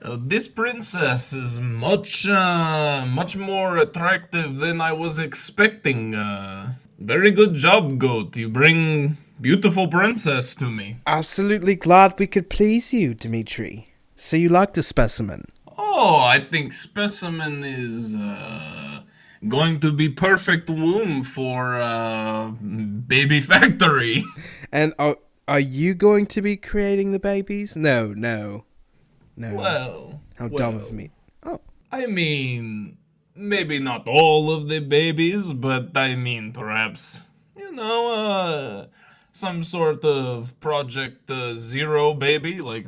This princess is much more attractive than I was expecting. Very good job, Goat. You bring beautiful princess to me. Absolutely glad we could please you, Dimitri. So you like the specimen? Oh, I think specimen is going to be perfect womb for baby factory. And are you going to be creating the babies? No, no, no. Well, How dumb of well. me. Oh, I mean, maybe not all of the babies, but I mean, perhaps, some sort of Project Zero baby, like,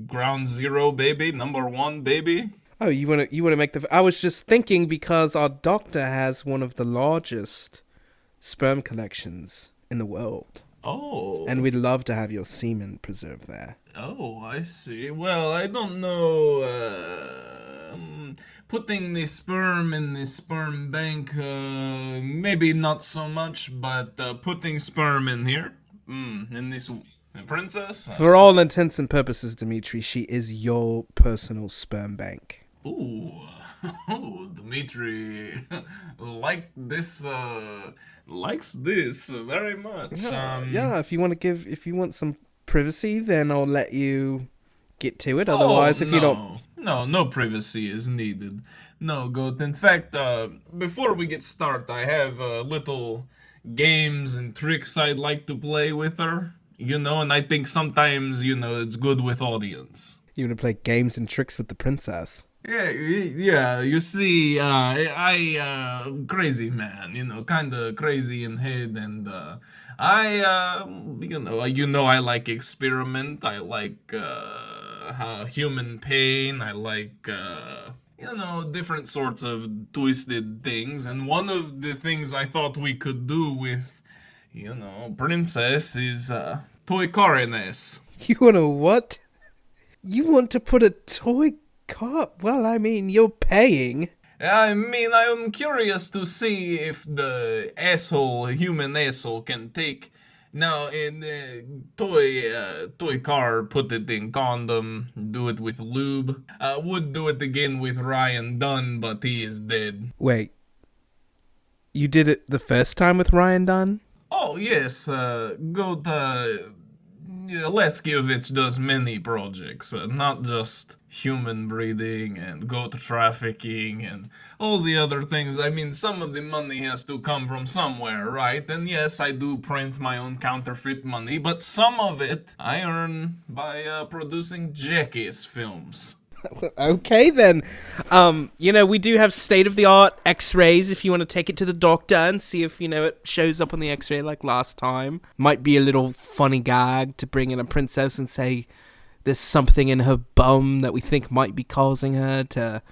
Ground Zero baby, number one baby. oh, you wanna make the? I was just thinking because our doctor has one of the largest sperm collections in the world, and Oh, we'd love to have your semen preserved there. oh, I see. Well, I don't know. Putting the sperm in the sperm bank, maybe not so much, but putting sperm in here, in this princess. For all intents and purposes, Dimitri, she is your personal sperm bank. Ooh, oh, Dimitri, like this, likes this very much. Yeah. If you want some privacy, then I'll let you get to it. Oh, Otherwise, if you don't, no privacy is needed. No, Goat. In fact, before we get started, I have little games and tricks I'd like to play with her. And I think sometimes, it's good with audience. you want to play games and tricks with the princess. Yeah, yeah. You see, crazy man. Kind of crazy in head, and I like experiment. I like human pain. I like different sorts of twisted things. And one of the things I thought we could do with, princess is toy carness. You want to what? You want to put a toy car? Well, I mean, you're paying. I mean, I'm curious to see if the human asshole, can take. Now, in the toy car, put it in condom, do it with lube. Would do it again with Ryan Dunn, but he is dead. Wait, you did it the first time with Ryan Dunn? Oh, yes, go to. Leskiewicz does many projects, not just human breeding and goat trafficking and all the other things. I mean, some of the money has to come from somewhere, right? And yes, I do print my own counterfeit money, but some of it I earn by producing Jackass films. Okay then. We do have state-of-the-art x-rays if you want to take it to the doctor and see if, it shows up on the x-ray like last time. Might be a little funny gag to bring in a princess and say there's something in her bum that we think might be causing her to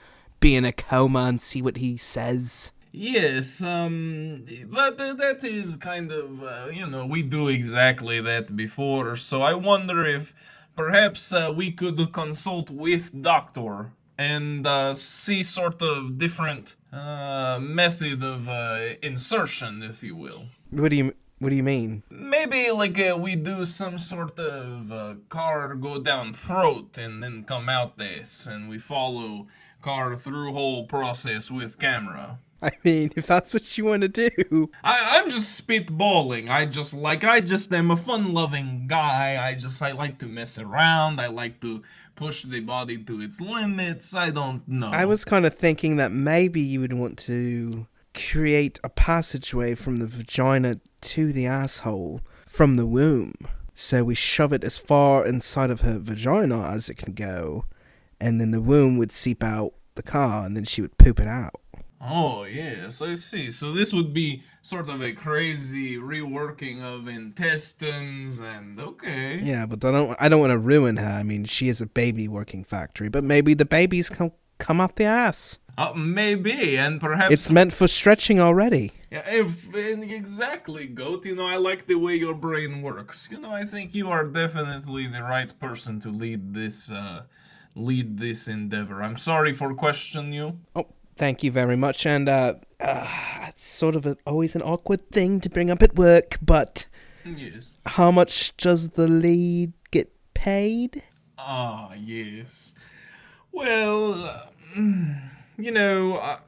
be in a coma and see what he says. Yes, but that is kind of, we do exactly that before, so I wonder if perhaps we could consult with doctor and see sort of different method of insertion, if you will. What do you mean? Maybe like we do some sort of car go down throat and then come out this, and we follow car through whole process with camera. I mean, if that's what you want to do. I'm just spitballing. I just am a fun-loving guy. I like to mess around. I like to push the body to its limits. I don't know. I was kind of thinking that maybe you would want to create a passageway from the vagina to the asshole from the womb. So we shove it as far inside of her vagina as it can go, and then the womb would seep out the car, and then she would poop it out. Oh, yes, I see. So this would be sort of a crazy reworking of intestines and okay. Yeah, but I don't want to ruin her. I mean, she is a baby working factory, but maybe the babies come out the ass. Maybe, and perhaps it's meant for stretching already. Yeah, exactly, Goat. I like the way your brain works. I think you are definitely the right person to lead this endeavor. I'm sorry for questioning you. Oh, thank you very much, and it's sort of always an awkward thing to bring up at work, but yes. How much does the lead get paid? Ah, yes. Well, you know,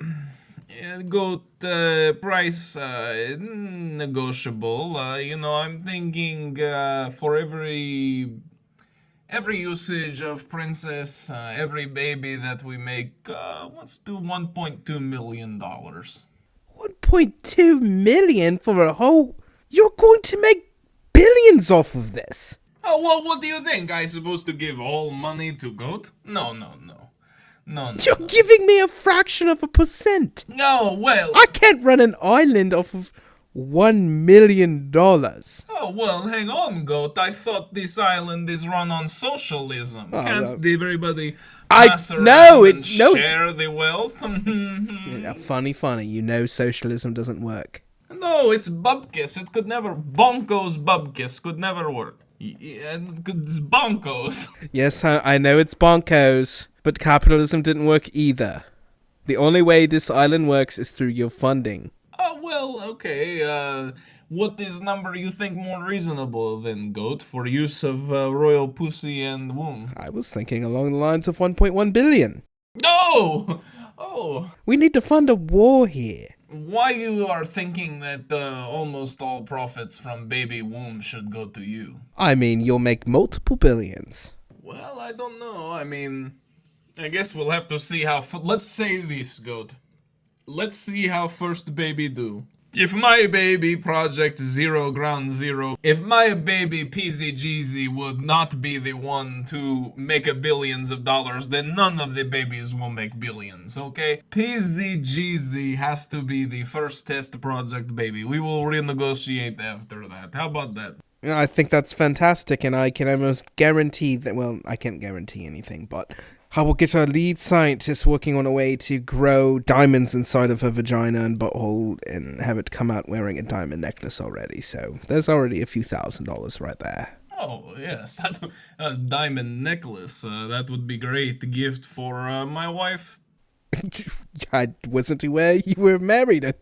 goat price negotiable. I'm thinking for every usage of princess, every baby that we make, let's do $1.2 million. 1.2 million for a whole. You're going to make billions off of this. Oh, well, what do you think? I supposed to give all money to goat? No, no, no. No, no, You're no. giving me a fraction of a percent. No, well. I can't run an island off of $1 million. Oh, well, hang on, goat. I thought this island is run on socialism. Oh, Can't no. everybody pass around and share the wealth? Yeah, funny. You know socialism doesn't work. No, it's bubkis. It could never. Bonkos bubkis could never work. It's bonkos. Yes, I know it's bonkos, but capitalism didn't work either. The only way this island works is through your funding. Oh, well, okay. What is number you think more reasonable than goat for use of royal pussy and womb? I was thinking along the lines of 1.1 billion. No! Oh. We need to fund a war here. Why you are thinking that almost all profits from baby womb should go to you? I mean, you'll make multiple billions. Well, I don't know. I mean, I guess we'll have to see how... Let's say this, goat. Let's see how first baby do. If my baby Project Zero Ground Zero, if my baby PZGZ would not be the one to make a billions of dollars, then none of the babies will make billions, okay? PZGZ has to be the first test project baby. We will renegotiate after that. How about that? I think that's fantastic, and I can almost guarantee that, well, I can't guarantee anything, but I will get our lead scientist working on a way to grow diamonds inside of her vagina and butthole and have it come out wearing a diamond necklace already. So there's already a few $1,000s right there. Oh, yes, a diamond necklace. That would be great gift for my wife. I wasn't aware you were married. I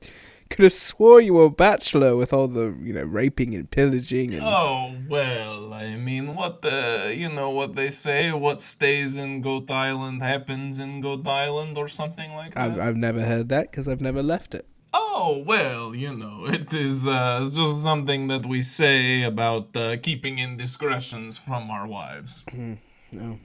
could have swore you were a bachelor with all the, raping and pillaging and... Oh, well, I mean, what they say, what stays in Goat Island happens in Goat Island or something like that? I've never heard that because I've never left it. Oh, well, it is it's just something that we say about keeping indiscretions from our wives. No.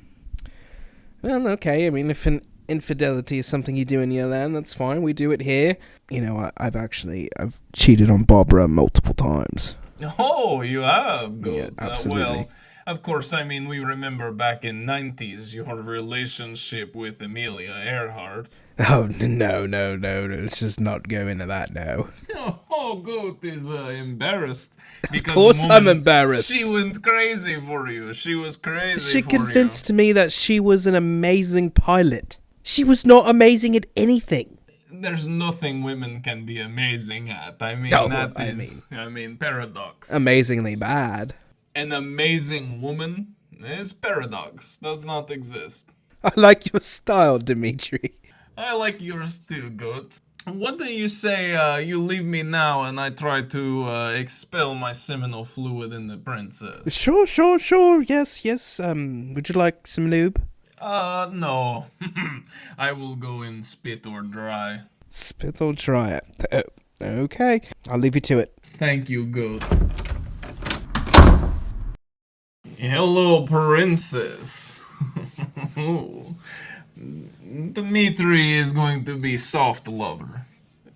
Well, okay, I mean, if infidelity is something you do in your land, that's fine. We do it here. I've cheated on Barbara multiple times. Oh, you have, Goat. Yeah, absolutely. Well, of course, I mean, we remember back in 90s your relationship with Amelia Earhart. Oh, no. Let's just not go into that now. Oh, Goat is embarrassed. Because Of course I'm embarrassed. She went crazy for you. She was crazy She for you. convinced me that she was an amazing pilot. She was not amazing at anything. There's nothing women can be amazing at. I mean, paradox. Amazingly bad. An amazing woman is paradox. Does not exist. I like your style, Dimitri. I like yours too, Goat. What do you say you leave me now and I try to expel my seminal fluid in the princess? Sure. Yes. Would you like some lube? No. I will go in spit or dry. Spit or dry it. Okay. I'll leave you to it. Thank you, Goat. Hello, princess. Dimitri is going to be soft lover.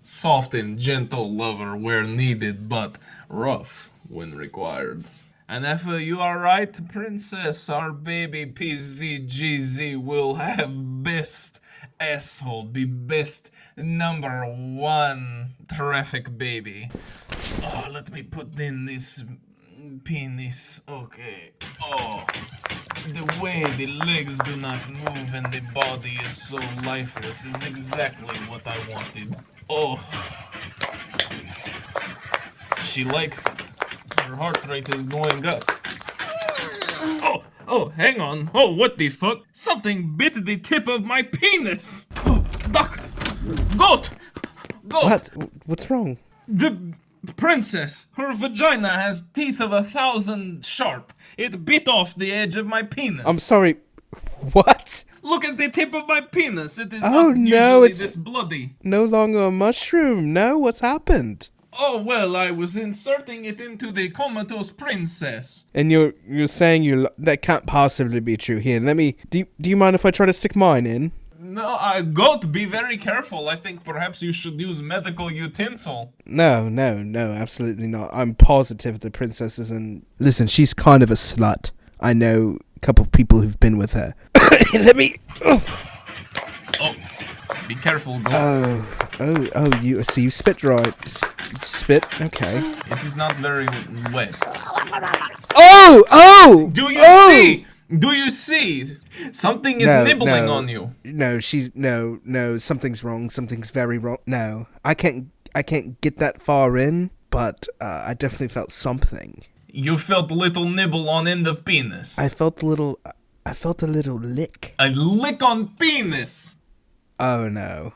Soft and gentle lover where needed, but rough when required. And if you are right, princess, our baby PZGZ will have best asshole, be best number one traffic baby. Oh, let me put in this penis. Okay. Oh, the way the legs do not move and the body is so lifeless is exactly what I wanted. Oh, she likes it. Her heart rate is going up. Oh, hang on. Oh, what the fuck? Something bit the tip of my penis. Oh, duck. Goat. What? What's wrong? The princess, her vagina has teeth of 1,000 sharp. It bit off the edge of my penis. I'm sorry. What? Look at the the tip of my penis. It is Oh, not no, usually it's- this bloody. No longer a mushroom. No, what's happened? Oh, well, I was inserting it into the comatose princess. And you're saying that can't possibly be true. Here, let me. Do you mind if I try to stick mine in? No, goat, be very careful. I think perhaps you should use medical utensil. No, absolutely not. I'm positive the princess isn't. Listen, she's kind of a slut. I know a couple of people who've been with her. Let me. Oh, be careful, goat. Oh, you see, you spit right. Spit, okay. It is not very wet. Oh! Do you see? Do you see? Something is nibbling on you. No, something's wrong. Something's very wrong. No, I can't get that far in, but I definitely felt something. You felt a little nibble on end of penis. I felt a little lick. A lick on penis. Oh no.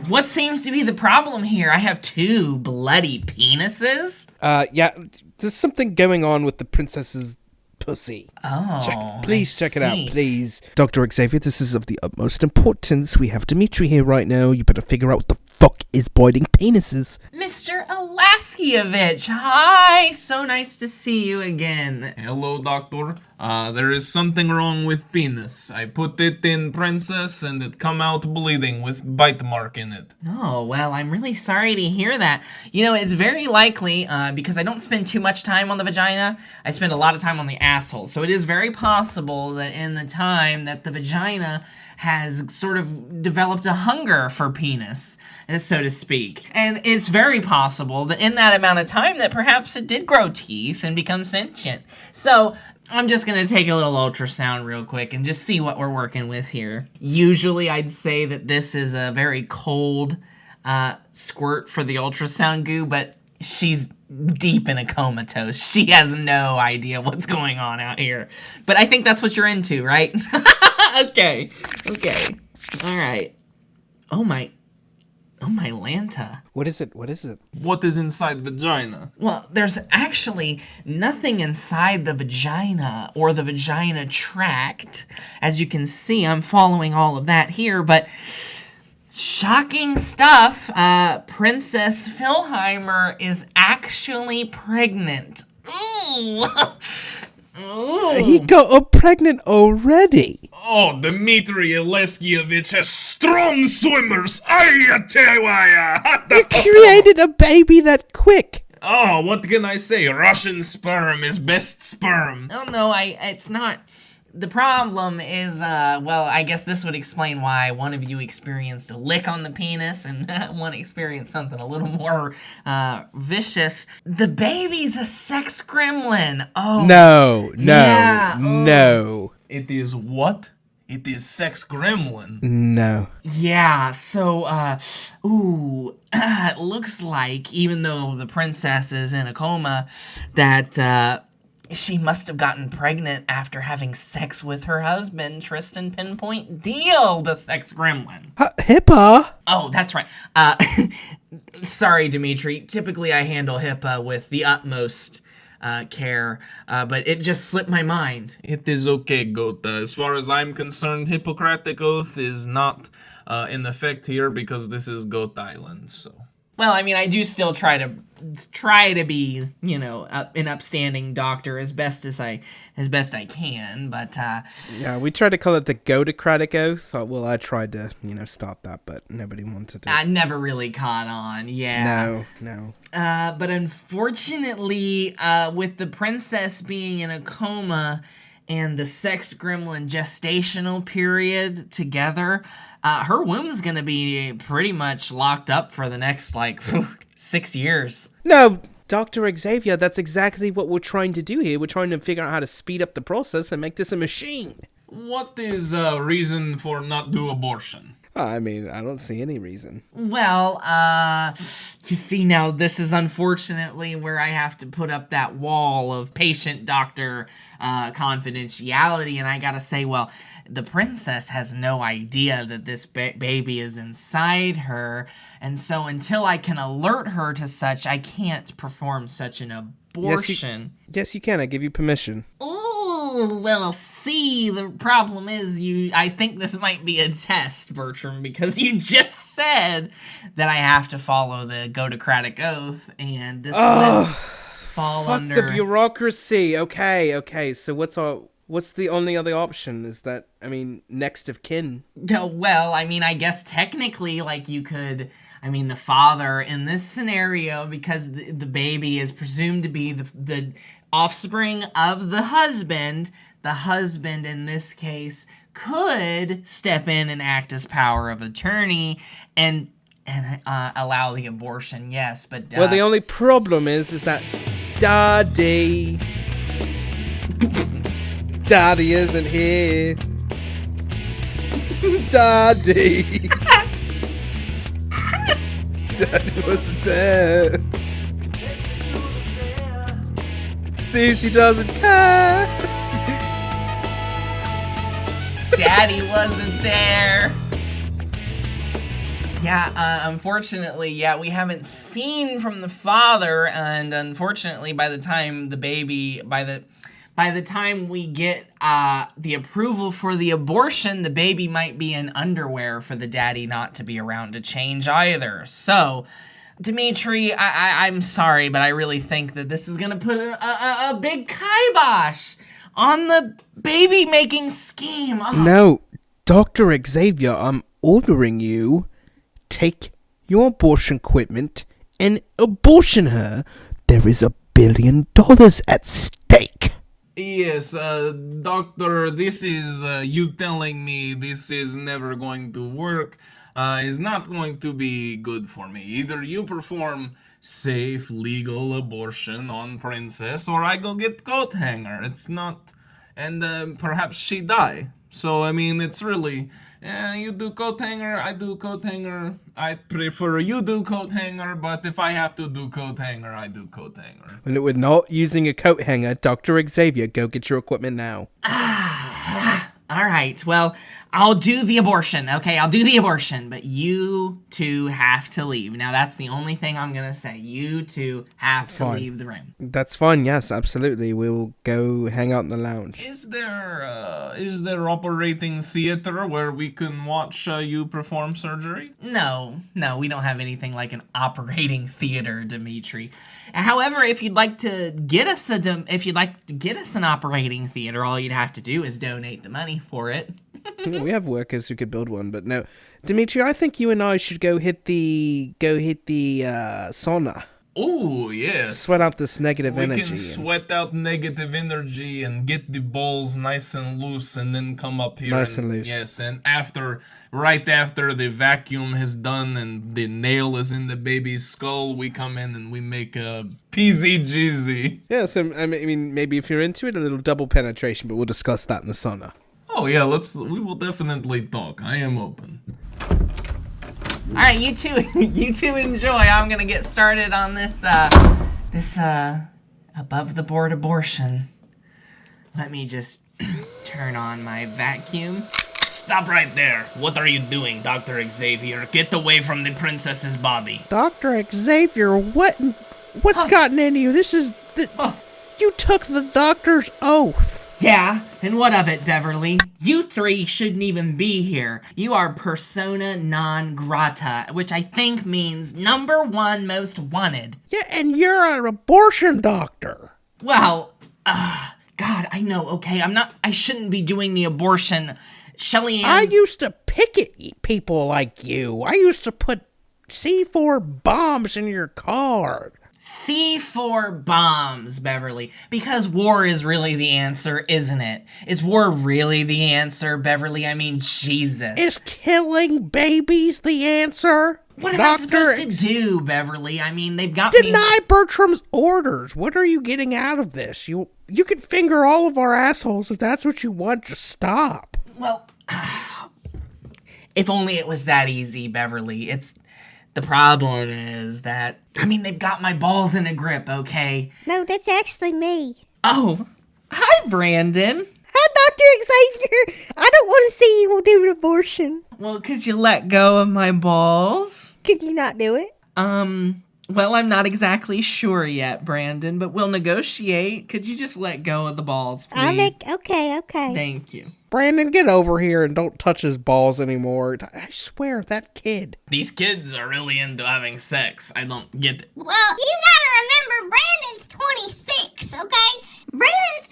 What seems to be the problem here? I have 2 bloody penises? Yeah, there's something going on with the princess's pussy. Oh, Please check it out, see. please. Dr. Xavier, this is of the utmost importance. We have Dimitri here right now. You better figure out what the fuck is biting penises. Mr. Alaskievich, hi! So nice to see you again. Hello, doctor. There is something wrong with penis. I put it in princess and it come out bleeding with bite mark in it. Oh, well, I'm really sorry to hear that. You know, it's very likely, because I don't spend too much time on the vagina, I spend a lot of time on the asshole. So it is very possible that in the time that the vagina has sort of developed a hunger for penis, so to speak. And it's very possible that in that amount of time that perhaps it did grow teeth and become sentient. So I'm just going to take a little ultrasound real quick and just see what we're working with here. Usually I'd say that this is a very cold squirt for the ultrasound goo, but she's deep in a comatose. She has no idea what's going on out here. But I think that's what you're into, right? Okay. All right. Oh my Lanta. What is it? What is inside vagina? Well, there's actually nothing inside the vagina or the vagina tract. As you can see, I'm following all of that here, but shocking stuff. Princess Philheimer is actually pregnant. Ooh. Ooh. He got pregnant already. Oh, Dimitri Alaskievich has strong swimmers. I tell you. You created a baby that quick. Oh, what can I say? Russian sperm is best sperm. Oh no, it's not. The problem is, well, I guess this would explain why one of you experienced a lick on the penis and one experienced something a little more vicious. The baby's a sex gremlin. Oh. No. Yeah, oh. No. It is what? It is sex gremlin. No. Yeah, so, it looks like, even though the princess is in a coma, that, she must have gotten pregnant after having sex with her husband, Tristan Pinpoint Deal, the sex gremlin. HIPAA? Oh, that's right. Sorry, Dimitri. Typically, I handle HIPAA with the utmost care, but it just slipped my mind. It is okay, Gota. As far as I'm concerned, Hippocratic oath is not in effect here because this is Goat Island, so... Well, I mean, I do still try to be, you know, an upstanding doctor as best I can, but Yeah, we tried to call it the Godocratic oath. Well, I tried to, stop that, but nobody wanted to. I never really caught on. Yeah. No. But unfortunately, with the princess being in a coma and the sex gremlin gestational period together, her womb's gonna be pretty much locked up for the next, 6 years. No, Dr. Xavier, that's exactly what we're trying to do here. We're trying to figure out how to speed up the process and make this a machine. What is a reason for not do abortion? I mean, I don't see any reason. Well, you see, now this is unfortunately where I have to put up that wall of patient-doctor confidentiality, and I gotta say, well, the princess has no idea that this baby is inside her, and so until I can alert her to such, I can't perform such an abortion. Yes, you can. I give you permission. Ooh, Oh, well, see, the problem is I think this might be a test, Bertram, because you just said that I have to follow the Hippocratic oath, and this would fall Fuck under... the bureaucracy. Okay, so what's the only other option? Is that, next of kin? Well, I guess technically, like, you could... the father in this scenario, because the baby is presumed to be the offspring of the husband in this case could step in and act as power of attorney and allow the abortion, yes, but... Well, the only problem is that Daddy isn't here. Daddy wasn't there. Seems he doesn't care. Daddy wasn't there. Yeah, unfortunately, we haven't seen from the father, and unfortunately, by the time we get the approval for the abortion, the baby might be in underwear for the daddy not to be around to change either. So, Dimitri, I'm sorry, but I really think that this is gonna put a big kibosh on the baby-making scheme. Oh. No, Dr. Xavier, I'm ordering you, take your abortion equipment and abortion her. There is $1 billion at stake. Yes, doctor, this is you telling me this is never going to work. Is not going to be good for me. Either you perform safe, legal abortion on Princess, or I go get coat hanger. It's not... And perhaps she die. So, it's really... you do coat hanger, I do coat hanger. I prefer you do coat hanger, but if I have to do coat hanger, I do coat hanger. When we're not using a coat hanger, Dr. Xavier, go get your equipment now. All right, well, I'll do the abortion, okay? I'll do the abortion, but you two have to leave. Now, that's the only thing I'm gonna say. You two have to leave the room. That's fine, yes, absolutely. We'll go hang out in the lounge. Is there operating theater where we can watch you perform surgery? No, we don't have anything like an operating theater, Dimitri. However, if you'd like to get us an operating theater, all you'd have to do is donate the money for it. We have workers who could build one, but no. Dimitri, I think you and I should go hit the sauna. Oh, yes. Sweat out this negative energy. We can sweat out negative energy and get the balls nice and loose and then come up here. Nice and loose. Yes, and right after the vacuum has done and the nail is in the baby's skull, we come in and we make a PZGZ. Yeah, so, maybe if you're into it, a little double penetration, but we'll discuss that in the sauna. Oh, yeah, we will definitely talk. I am open. All right, you two enjoy. I'm gonna get started on this above the board abortion. Let me just turn on my vacuum. Stop right there. What are you doing, Dr. Xavier? Get away from the princess's body. Dr. Xavier, what's gotten into you? You took the doctor's oath. Yeah, and what of it, Beverly? You three shouldn't even be here. You are persona non grata, which I think means number one most wanted. Yeah, and you're an abortion doctor. Well, God, I know, okay? I shouldn't be doing the abortion. Shelly Ann... I used to picket people like you. I used to put C4 bombs in your car. C4 bombs, Beverly. Because war is really the answer, isn't it? Is war really the answer, Beverly? Jesus. Is killing babies the answer? What am I supposed to do, Beverly? They've got Deny Bertram's orders. What are you getting out of this? You can finger all of our assholes if that's what you want. Just stop. Well, if only it was that easy, Beverly. The problem is that, they've got my balls in a grip, okay? No, that's actually me. Oh, hi, Brandon. Hi, Dr. Xavier. I don't want to see you do an abortion. Well, could you let go of my balls? Could you not do it? Well, I'm not exactly sure yet, Brandon, but we'll negotiate. Could you just let go of the balls, please? Okay. Thank you. Brandon, get over here and don't touch his balls anymore. I swear, that kid. These kids are really into having sex. I don't get it. Well, you gotta remember, Brandon's 26, okay? Brandon's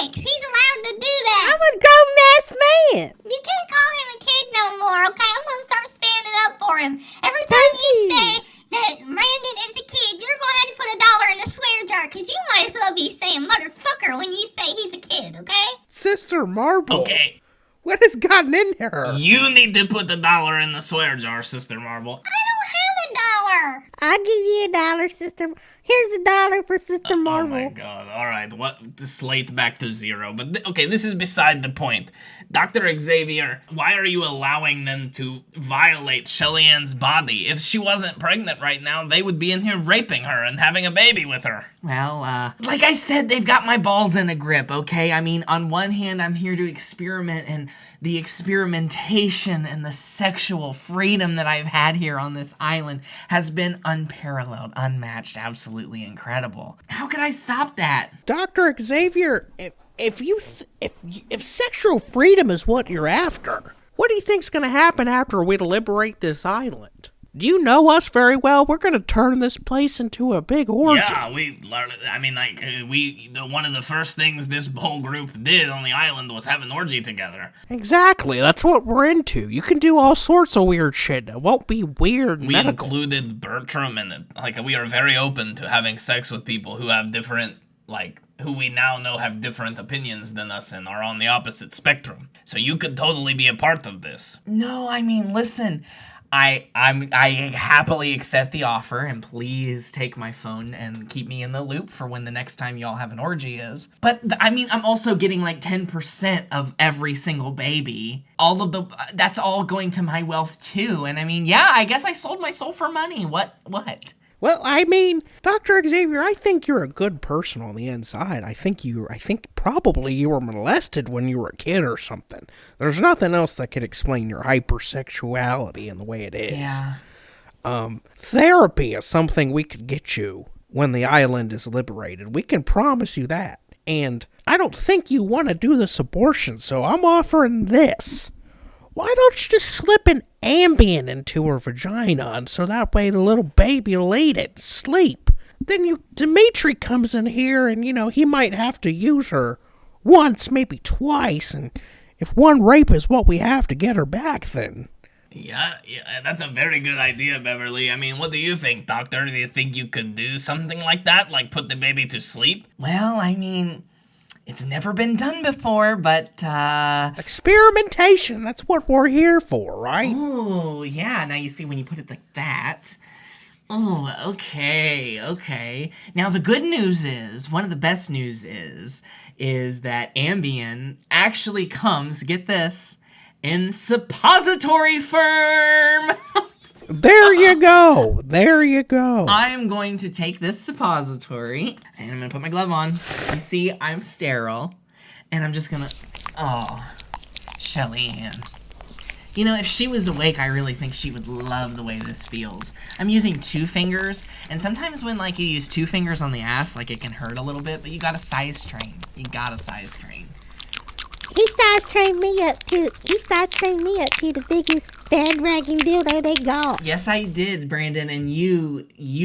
26. He's allowed to do that. I'm a grown-ass man. You can't call him a kid no more, okay? I'm gonna start standing up for him. Every time you say that Brandon is a kid, you're gonna have to put $1 in the swear jar, because you might as well be saying motherfucker when you say he's a kid, okay? Sister Marble. Okay, What has gotten in her? you need to put the $1 in the swear jar, Sister Marble. I don't have $1. I'll give you $1, Sister. Here's $1 for Sister Marble. Oh my god, alright, what? Slate back to 0. But, okay, this is beside the point. Dr. Xavier, why are you allowing them to violate Shelly Ann's body? If she wasn't pregnant right now, they would be in here raping her and having a baby with her. Well, like I said, they've got my balls in a grip, okay? I mean, on one hand, I'm here to experiment, and the experimentation and the sexual freedom that I've had here on this island has been unparalleled, unmatched, absolutely incredible. How could I stop that? Dr. Xavier, if sexual freedom is what you're after, what do you think's going to happen after we liberate this island? Do you know us very well? We're going to turn this place into a big orgy. Yeah, we learned. I mean, like, one of the first things this whole group did on the island was have an orgy together. Exactly, that's what we're into. You can do all sorts of weird shit. It won't be weird We medical. included Bertram in it. Like, we are very open to having sex with people who have different, like, who we now know have different opinions than us and are on the opposite spectrum. So you could totally be a part of this. No, I mean, listen. I happily accept the offer, and please take my phone and keep me in the loop for when the next time y'all have an orgy is. But, I mean, I'm also getting like 10% of every single baby. That's all going to my wealth too. And I mean, yeah, I guess I sold my soul for money. What? Well, I mean, Dr. Xavier, I think you're a good person on the inside. I think probably you were molested when you were a kid or something. There's nothing else that could explain your hypersexuality and the way it is. Yeah. Therapy is something we could get you when the island is liberated. We can promise you that. And I don't think you want to do this abortion, so I'm offering this. Why don't you just slip an Ambien into her vagina, and so that way the little baby will eat it and sleep? Then Dimitri comes in here, and, he might have to use her once, maybe twice, and if one rape is what we have to get her back, then... Yeah, that's a very good idea, Beverly. I mean, what do you think, Doctor? Do you think you could do something like that? Like put the baby to sleep? Well, I mean, it's never been done before, but, Experimentation, that's what we're here for, right? Oh, yeah, now you see when you put it like that. Oh, okay. Now, the good news is, one of the best news is that Ambien actually comes, get this, in suppository form! There you go. I am going to take this suppository, and I'm going to put my glove on. You see, I'm sterile, and I'm just going to... Oh, Shelly Ann. If she was awake, I really think she would love the way this feels. I'm using 2 fingers, and sometimes when, you use 2 fingers on the ass, it can hurt a little bit, but you gotta size train. He size trained me up to the biggest bandwagon dildo they got. Yes, I did, Brandon, and you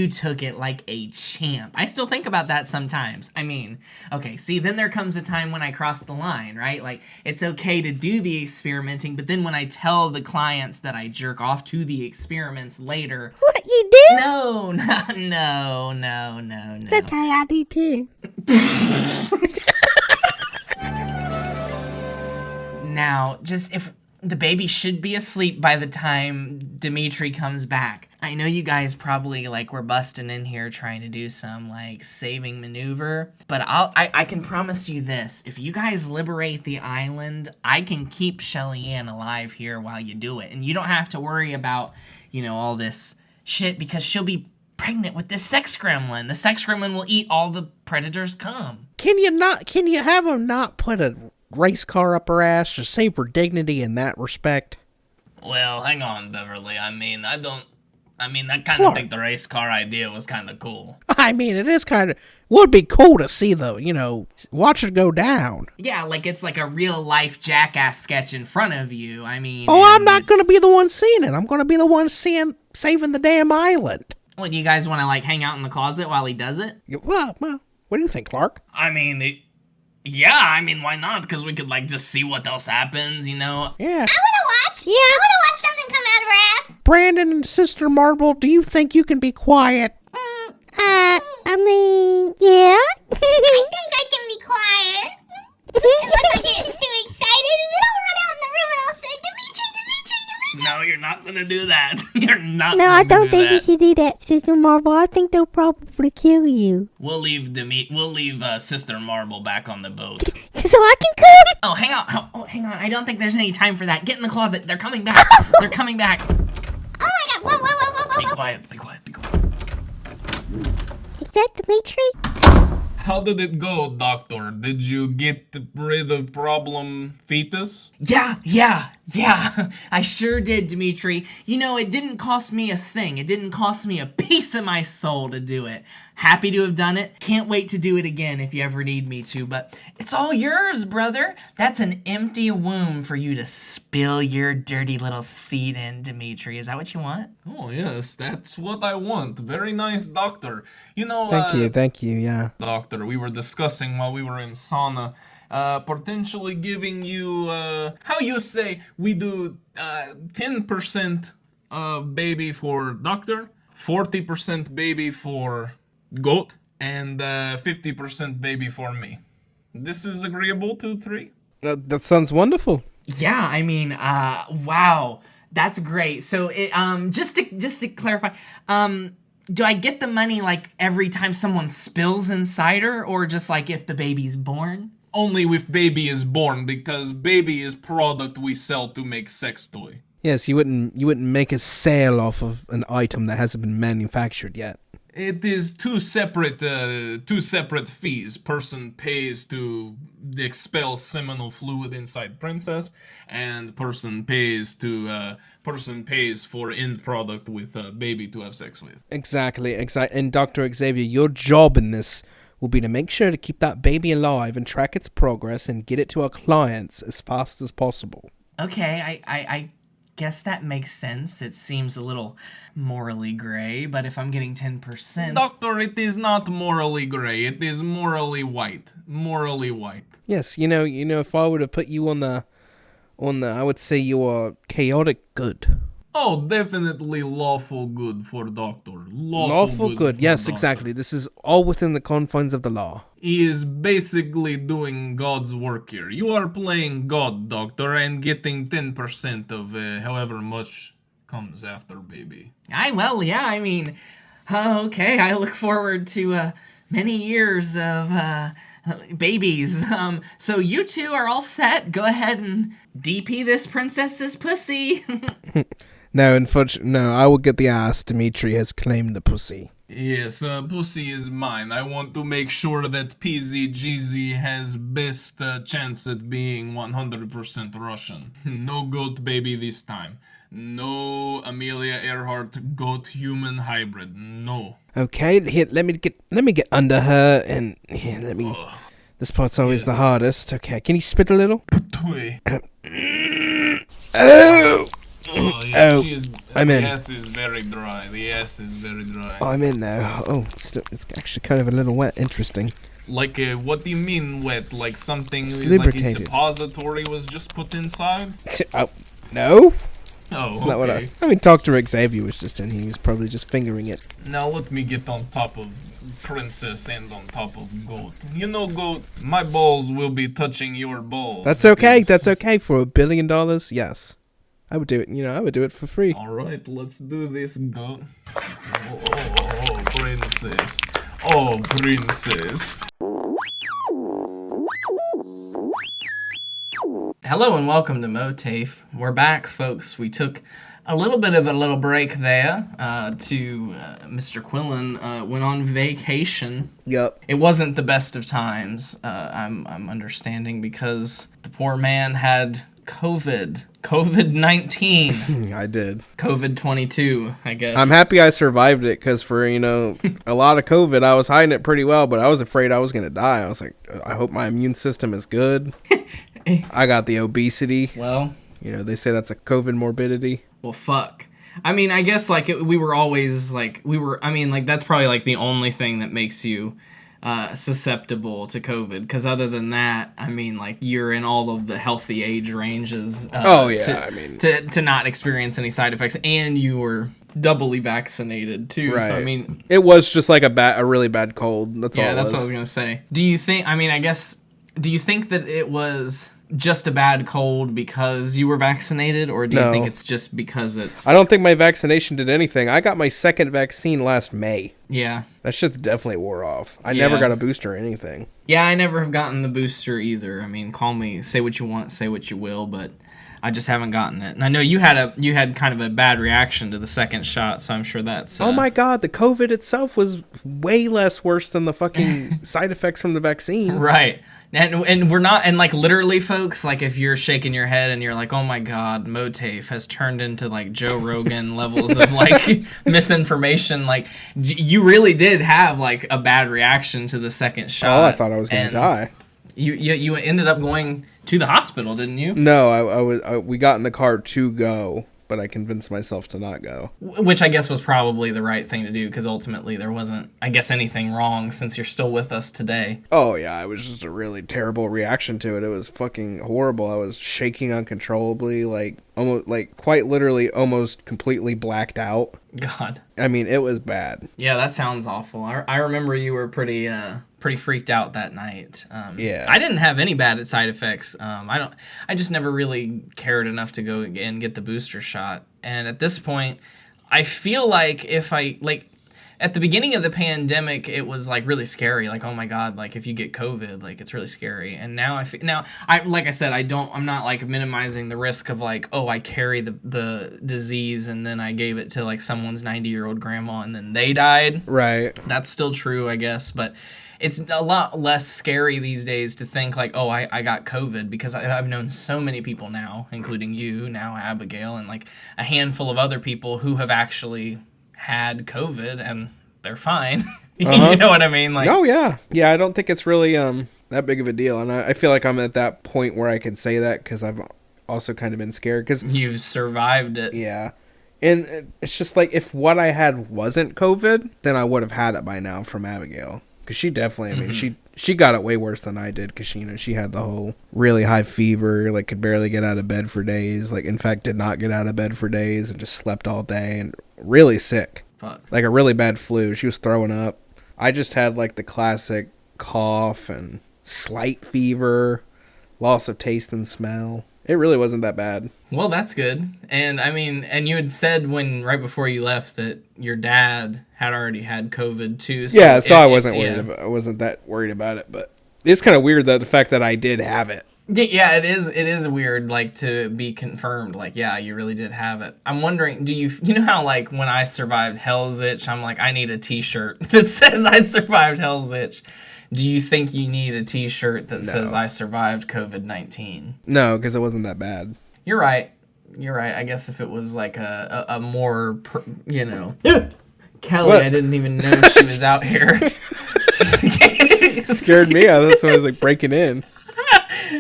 took it like a champ. I still think about that sometimes. I mean, okay, see, then there comes a time when I cross the line, right? It's okay to do the experimenting, but then when I tell the clients that I jerk off to the experiments later... What, you do? No. That's how I do too. Now, just if the baby should be asleep by the time Dimitri comes back. I know you guys probably were busting in here trying to do some saving maneuver, but I can promise you this: if you guys liberate the island, I can keep Shelly Ann alive here while you do it, and you don't have to worry about all this shit because she'll be pregnant with this sex gremlin. The sex gremlin will eat all the predators' cum. Can you have him not put a race car up her ass to save her dignity in that respect? Well, hang on, Beverly. I mean, I don't I mean, I kind of think the race car idea was kind of cool. I mean, it is kind of would be cool to see watch it go down. Yeah, like it's like a real life jackass sketch in front of you. I mean, Oh, I'm not going to be the one seeing it. I'm going to be the one saving the damn island. What, do you guys want to like hang out in the closet while he does it? Well, what do you think, Clark? I mean, yeah, I mean, why not? Because we could, like, just see what else happens, you know? Yeah. I want to watch. Yeah. I want to watch something come out of her ass. Brandon and Sister Marble, do you think you can be quiet? I mean, yeah. I think I can be quiet. Unless I get too excited, and then I'll run out in the room and I'll say, Dimitri. No, you're not gonna do that. You're not No, I gonna don't do think you that. should do that, Sister Marble. I think they'll probably kill you. We'll leave Sister Marble back on the boat. So I can come? Oh, hang on. Oh, hang on. I don't think there's any time for that. Get in the closet. They're coming back. They're coming back. Oh my god, whoa. Be quiet, be quiet, be quiet. Is that Dimitri? How did it go, Doctor? Did you get rid of problem fetus? Yeah. I sure did, Dimitri. You know, it didn't cost me a thing. It didn't cost me a piece of my soul to do it. Happy to have done it. Can't wait to do it again if you ever need me to, but it's all yours, brother. That's an empty womb for you to spill your dirty little seed in, Dimitri. Is that what you want? Oh, yes, that's what I want. Very nice, Doctor. You know, Thank you, yeah. Doctor, we were discussing while we were in sauna, potentially giving you, how you say, we do 10% baby for Doctor, 40% baby for goat, and 50% baby for me. This is agreeable to 3? That sounds wonderful. Yeah, I mean, wow. That's great. So, just to clarify, do I get the money like every time someone spills inside her, or just like if the baby's born? Only if baby is born, because baby is product we sell to make sex toy. Yes, you wouldn't make a sale off of an item that hasn't been manufactured yet. It is two separate fees. Person pays to expel seminal fluid inside princess, and person pays for end product with baby to have sex with. Exactly. And Dr. Xavier, your job in this will be to make sure to keep that baby alive and track its progress and get it to our clients as fast as possible. Okay, I guess that makes sense. It seems a little morally gray, but if I'm getting 10%... Doctor, it is not morally gray. It is morally white. Morally white. Yes, you know, if I were to put you on the, I would say you are chaotic good. Oh, definitely lawful good for Doctor. Lawful good. For Yes, Doctor. exactly. This is all within the confines of the law. He is basically doing God's work here. You are playing God, Doctor, and getting 10% of however much comes after baby. I mean, okay, I look forward to many years of babies. So you two are all set. Go ahead and DP this princess's pussy. No, unfortunately, no, I will get the ass. Dimitri has claimed the pussy. Yes, pussy is mine. I want to make sure that PZGZ has best chance at being 100% Russian. No goat baby this time. No Amelia Earhart goat human hybrid. No. Okay, here, let me get under her, and here, let me. This part's always the hardest. Okay, can you spit a little? Oh! Oh, yeah, Oh, I'm in. The ass is very dry. Oh, I'm in now. Oh, it's actually kind of a little wet. Interesting. Like, what do you mean wet? Like something It's like a lubricated. suppository was just put inside? Oh, no? Oh, It's okay. not what I mean, Dr. Xavier was just in. He was probably just fingering it. Now let me get on top of princess and on top of goat. You know, goat, my balls will be touching your balls. That's okay. because- That's okay. For $1 billion, yes. I would do it. I would do it for free. All right, let's do this, goat. Oh, princess. Oh, princess. Hello and welcome to MOATAIF. We're back, folks. We took a little bit of a little break there Mr. Quillen went on vacation. Yup. It wasn't the best of times, I'm understanding, because the poor man had COVID-19, I did. COVID-22, I guess. I'm happy I survived it because for, a lot of COVID, I was hiding it pretty well, but I was afraid I was going to die. I was like, I hope my immune system is good. I got the obesity. Well, they say that's a COVID morbidity. well, fuck. I mean, I guess, like, we were always, like, that's probably, like, the only thing that makes you susceptible to COVID, because other than that, I mean, like, you're in all of the healthy age ranges to not experience any side effects, and you were doubly vaccinated too. Right. So I mean, it was just like a really bad cold. That's all. Yeah, that's what I was gonna say. Do you think? I mean, I guess. Do you think that it was just a bad cold because you were vaccinated, or do you think it's just because it's... I don't think my vaccination did anything. I got my second vaccine last May. Yeah. That shit's definitely wore off. I never got a booster or anything. Yeah, I never have gotten the booster either. I mean, call me, say what you want, say what you will, but I just haven't gotten it. And I know you had kind of a bad reaction to the second shot, so I'm sure that's... Oh my god, the COVID itself was way less worse than the fucking side effects from the vaccine. Right. And we're not, and like literally, folks, like if you're shaking your head and you're like, oh my god, MOATAIF has turned into like Joe Rogan levels of like misinformation, like you really did have like a bad reaction to the second shot. Oh, I thought I was going to die. You ended up going to the hospital, didn't you? No, we got in the car to go, but I convinced myself to not go. Which I guess was probably the right thing to do, because ultimately there wasn't, I guess, anything wrong since you're still with us today. Oh, yeah, it was just a really terrible reaction to it. It was fucking horrible. I was shaking uncontrollably, like, almost, like, quite literally almost completely blacked out. God. I mean, it was bad. Yeah, that sounds awful. I remember you were pretty freaked out that night. Yeah. I didn't have any bad side effects. I just never really cared enough to go and get the booster shot. And at this point, I feel like at the beginning of the pandemic, it was like really scary. Like, oh my god, like if you get COVID, like it's really scary. And now like I said, I'm not like minimizing the risk of like, oh, I carry the disease and then I gave it to like someone's 90-year-old grandma and then they died. Right. That's still true, I guess, but it's a lot less scary these days to think like, oh, I got COVID, because I've known so many people now, including you, now Abigail, and like a handful of other people who have actually had COVID and they're fine. You know what I mean? Like, oh yeah. Yeah, I don't think it's really that big of a deal. And I feel like I'm at that point where I can say that because I've also kind of been scared. Cause, you've survived it. Yeah. And it's just like, if what I had wasn't COVID, then I would have had it by now from Abigail. Because she definitely, I mean, she got it way worse than I did, because she had the whole really high fever, like could barely get out of bed for days, like in fact did not get out of bed for days and just slept all day and really sick. Fuck. Like a really bad flu. She was throwing up. I just had like the classic cough and slight fever, loss of taste and smell. It really wasn't that bad. Well, that's good. And I mean, and you had said right before you left that your dad had already had COVID too. So yeah, so I wasn't worried I wasn't that worried about it, but it's kind of weird that the fact that I did have it. Yeah, it is weird, like, to be confirmed, like, yeah, you really did have it. I'm wondering, you know how, like, when I survived Hell's Itch, I'm like, I need a t-shirt that says I survived Hell's Itch. Do you think you need a t-shirt that says I survived COVID-19? No, because it wasn't that bad. You're right. I guess if it was, like, a more, Kelly, what? I didn't even know she was out here. Scared me out. That's why I was, like, breaking in.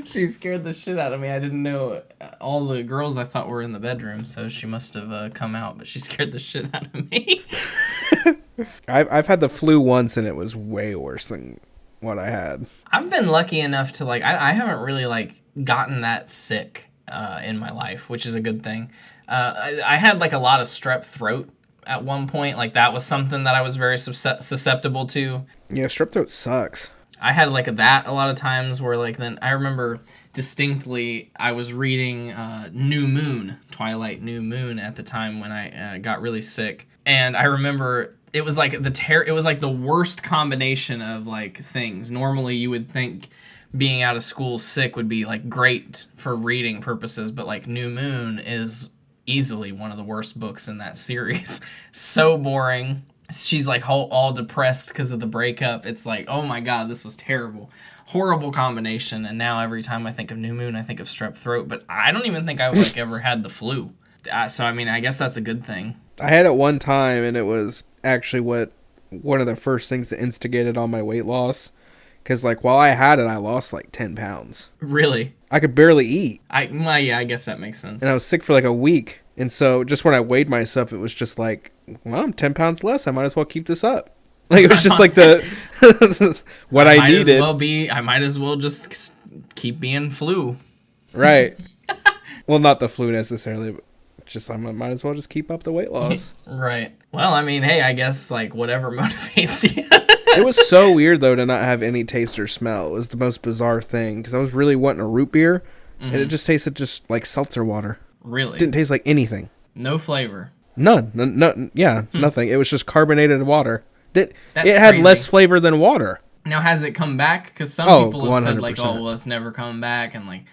She scared the shit out of me. I didn't know all the girls I thought were in the bedroom, so she must have come out, but she scared the shit out of me. I've had the flu once, and it was way worse than what I had. I've been lucky enough to, like, I haven't really, like, gotten that sick in my life, which is a good thing. I had, like, a lot of strep throat at one point. Like, that was something that I was very susceptible to. Yeah, strep throat sucks. I had like that a lot of times where like then I remember distinctly I was reading Twilight New Moon at the time when I got really sick, and I remember it was like it was like the worst combination of like things. Normally you would think being out of school sick would be like great for reading purposes, but like New Moon is easily one of the worst books in that series. So boring. she's like all depressed because of the breakup. It's like, oh my god, this was terrible. Horrible combination. And now every time I think of new moon, I think of strep throat. But I don't even think I like ever had the flu. So I mean, I guess that's a good thing. I had it one time, and it was actually one of the first things that instigated all my weight loss. Because, like, while I had it, I lost, like, 10 pounds. Really? I could barely eat. Well, yeah, I guess that makes sense. And I was sick for, like, a week. And so, just when I weighed myself, it was just like, well, I'm 10 pounds less. I might as well keep this up. Like, it was just like what I needed. I might as well just keep being flu. Right. Well, not the flu necessarily, but just I might as well just keep up the weight loss. Right. Well, I mean, hey, I guess, like, whatever motivates you. It was so weird, though, to not have any taste or smell. It was the most bizarre thing, because I was really wanting a root beer, and it just tasted just like seltzer water. Really? It didn't taste like anything. No flavor. None. Nothing. It was just carbonated water. It That's had crazy. less flavor than water. Now, has it come back? Because some people have said, like, 100%. oh, well, it's never come back, and, like,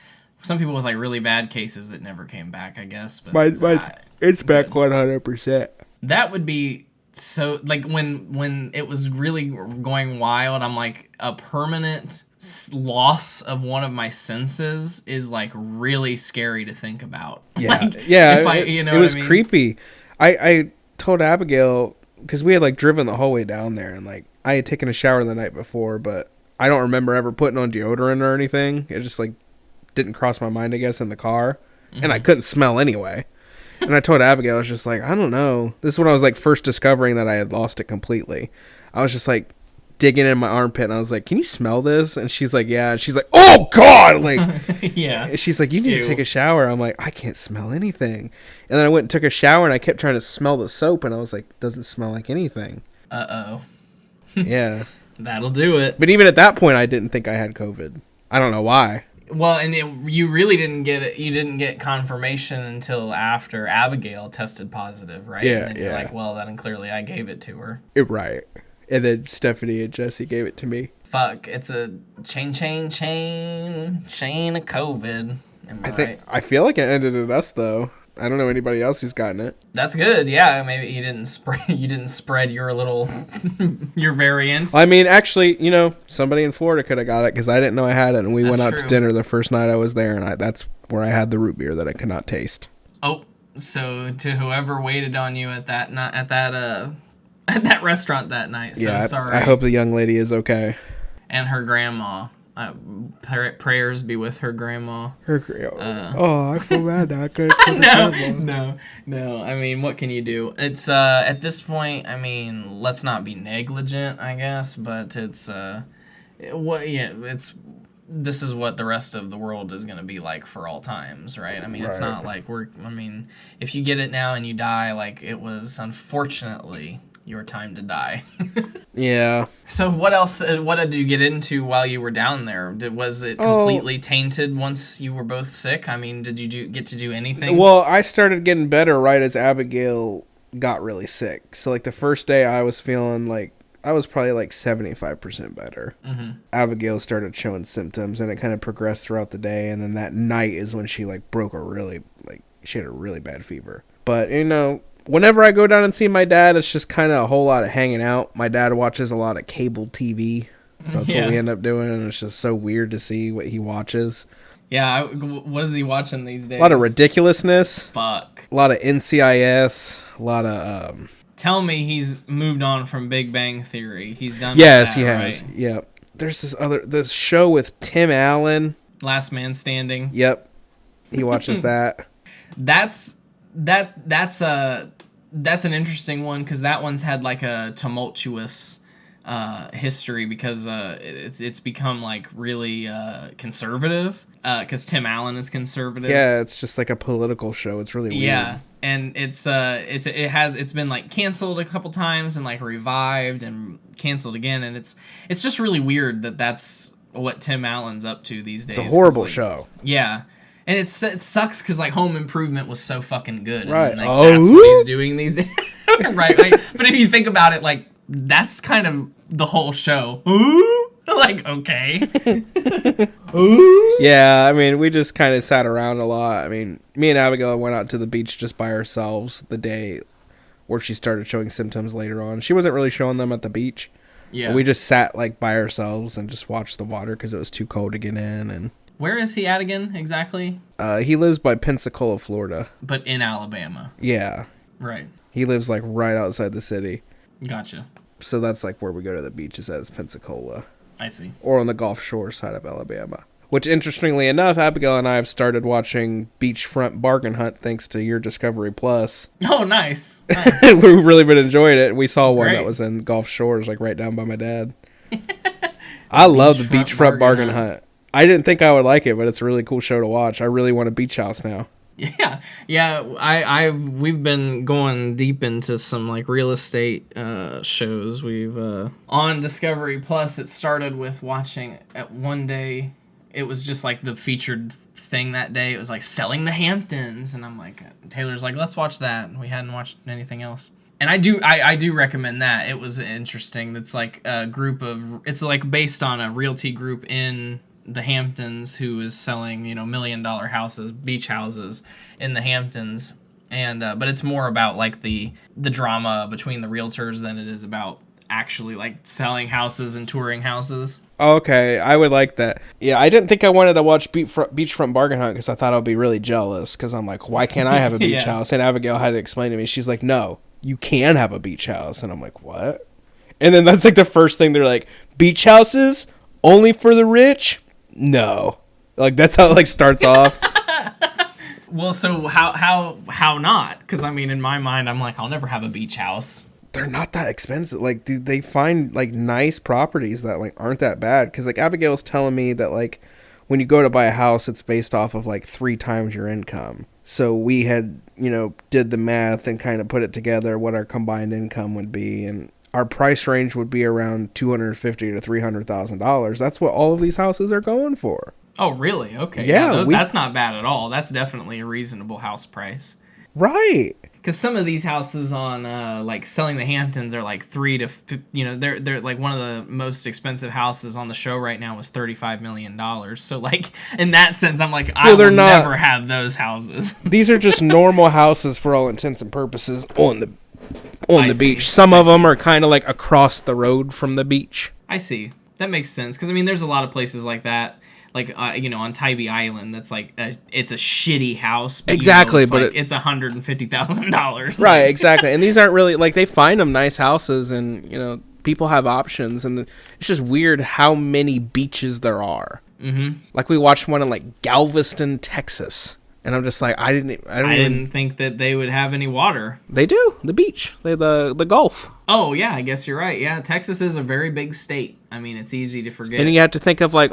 some people with, like, really bad cases, it never came back, I guess. But It's back 100%. that would be... So, like, when it was really going wild, I'm like, a permanent loss of one of my senses is, like, really scary to think about. Yeah, Like, yeah. if It was creepy. I told Abigail, because we had, like, driven the whole way down there, and, like, I had taken a shower the night before, but I don't remember ever putting on deodorant or anything. It just, like, didn't cross my mind, I guess, in the car. And I couldn't smell anyway. And I told Abigail, I was just like, I don't know. This is when I was, like, first discovering that I had lost it completely. I was just, like, digging in my armpit, and I was like, can you smell this? And she's like, yeah. And she's like, oh, God! Like, Yeah. she's like, you need to take a shower. I'm like, I can't smell anything. And then I went and took a shower, and I kept trying to smell the soap, and I was like, doesn't smell like anything. Uh-oh. Yeah. That'll do it. But even at that point, I didn't think I had COVID. I don't know why. Well, and you really didn't get it. You didn't get confirmation until after Abigail tested positive, right? Yeah, And then you're yeah. like, well, then clearly I gave it to her. Right. And then Stephanie and Jesse gave it to me. Fuck, it's a chain of COVID. Am I right? I feel like it ended in us, though. I don't know anybody else who's gotten it. That's good. Yeah, maybe you didn't spread your little your variant. I mean, actually, you know, somebody in Florida could have got it because I didn't know I had it, and we went out to true. dinner the first night I was there, and that's where I had the root beer that I could not taste. Oh, so to whoever waited on you at that at that restaurant that night. So Yeah, sorry. I hope the young lady is okay. And her grandma. Prayers be with her grandma. I feel bad now. No. I mean, what can you do? It's at this point. I mean, let's not be negligent, I guess. But it's it's this is what the rest of the world is gonna be like for all times, right? I mean, it's not like I mean, if you get it now and you die, like it was unfortunately your time to die. Yeah. So what else? What did you get into while you were down there? Was it completely tainted once you were both sick? I mean, did you get to do anything? Well, I started getting better right as Abigail got really sick. So, like, the first day I was feeling like I was probably like 75% better. Mm-hmm. Abigail started showing symptoms, and it kind of progressed throughout the day. And then that night is when she, like, she had a really bad fever. But, you know, whenever I go down and see my dad, it's just kind of a whole lot of hanging out. My dad watches a lot of cable TV, so that's what we end up doing, and it's just so weird to see what he watches. Yeah, what is he watching these days? A lot of ridiculousness. Fuck. A lot of NCIS. A lot of... Tell me he's moved on from Big Bang Theory. He's done Yes, with that, he has. right? Yep. There's this show with Tim Allen. Last Man Standing. Yep. He watches that. That's an interesting one because that one's had like a tumultuous history because it's become like really conservative because Tim Allen is conservative. Yeah, it's just like a political show. It's really weird. Yeah, and it's been like canceled a couple times and like revived and canceled again, and it's just really weird that that's what Tim Allen's up to these days. It's a horrible like, show. Yeah. And it sucks because like Home Improvement was so fucking good, right? And, like, that's what he's doing these days, right? Like, but if you think about it, like that's kind of the whole show. Like, okay. Yeah, I mean, we just kind of sat around a lot. I mean, me and Abigail went out to the beach just by ourselves the day where she started showing symptoms later on. She wasn't really showing them at the beach. Yeah. We just sat like by ourselves and just watched the water because it was too cold to get in. And Where is he at again, exactly? he lives by Pensacola, Florida. But in Alabama. Yeah. Right. He lives like right outside the city. Gotcha. So that's like where we go to the beaches as Pensacola. I see. Or on the Gulf Shore side of Alabama. Which, interestingly enough, Abigail and I have started watching Beachfront Bargain Hunt thanks to your Discovery Plus. Oh, nice. Nice. We've really been enjoying it. We saw one Great. that was in Gulf Shores, like right down by my dad. I love the Beachfront Bargain Hunt. I didn't think I would like it, but it's a really cool show to watch. I really want a beach house now. Yeah. We've been going deep into some like real estate shows. We've on Discovery Plus. It started with watching at one day. It was just like the featured thing that day. It was like selling the Hamptons, and I'm like, Taylor's like, let's watch that. We hadn't watched anything else. And I do recommend that. It was interesting. It's like a group of, it's like based on a realty group in the Hamptons who is selling, $1 million houses, beach houses in the Hamptons. And but it's more about like the drama between the realtors than it is about actually like selling houses and touring houses. Okay, I would like that. Yeah, I didn't think I wanted to watch Beachfront Bargain Hunt because I thought I would be really jealous because I'm like, why can't I have a beach Yeah. house? And Abigail had to explain to me. She's like, no, you can have a beach house. And I'm like, what? And then that's like the first thing they're like, beach houses only for the rich? No. Like that's how it like starts off. Well, so how not? Because I mean, in my mind, I'm like, I'll never have a beach house. They're not that expensive. Like they find like nice properties that like aren't that bad. Because like Abigail was telling me that like when you go to buy a house, it's based off of like 3 times your income. So we had did the math and kind of put it together what our combined income would be, and our price range would be around $250,000 to $300,000. That's what all of these houses are going for. Oh, really? Okay. Yeah, that's not bad at all. That's definitely a reasonable house price. Right. Because some of these houses on like selling the Hamptons are like they're like one of the most expensive houses on the show right now was $35 million. So like in that sense, I'm like, I will never have those houses. These are just normal houses for all intents and purposes on the beach. Some I of them see. are kind of like across the road from the beach. I see. That makes sense. Because I mean, there's a lot of places like that. Like on Tybee Island, that's like it's a shitty house. But Exactly, it's but like, it's $150,000. Right, exactly. And these aren't really like they find them nice houses, and people have options, and it's just weird how many beaches there are. Mm-hmm. Like we watched one in like Galveston, Texas, and I'm just like, I didn't think that they would have any water. They do the beach, the Gulf. Oh yeah, I guess you're right. Yeah, Texas is a very big state. I mean, it's easy to forget. And you have to think of like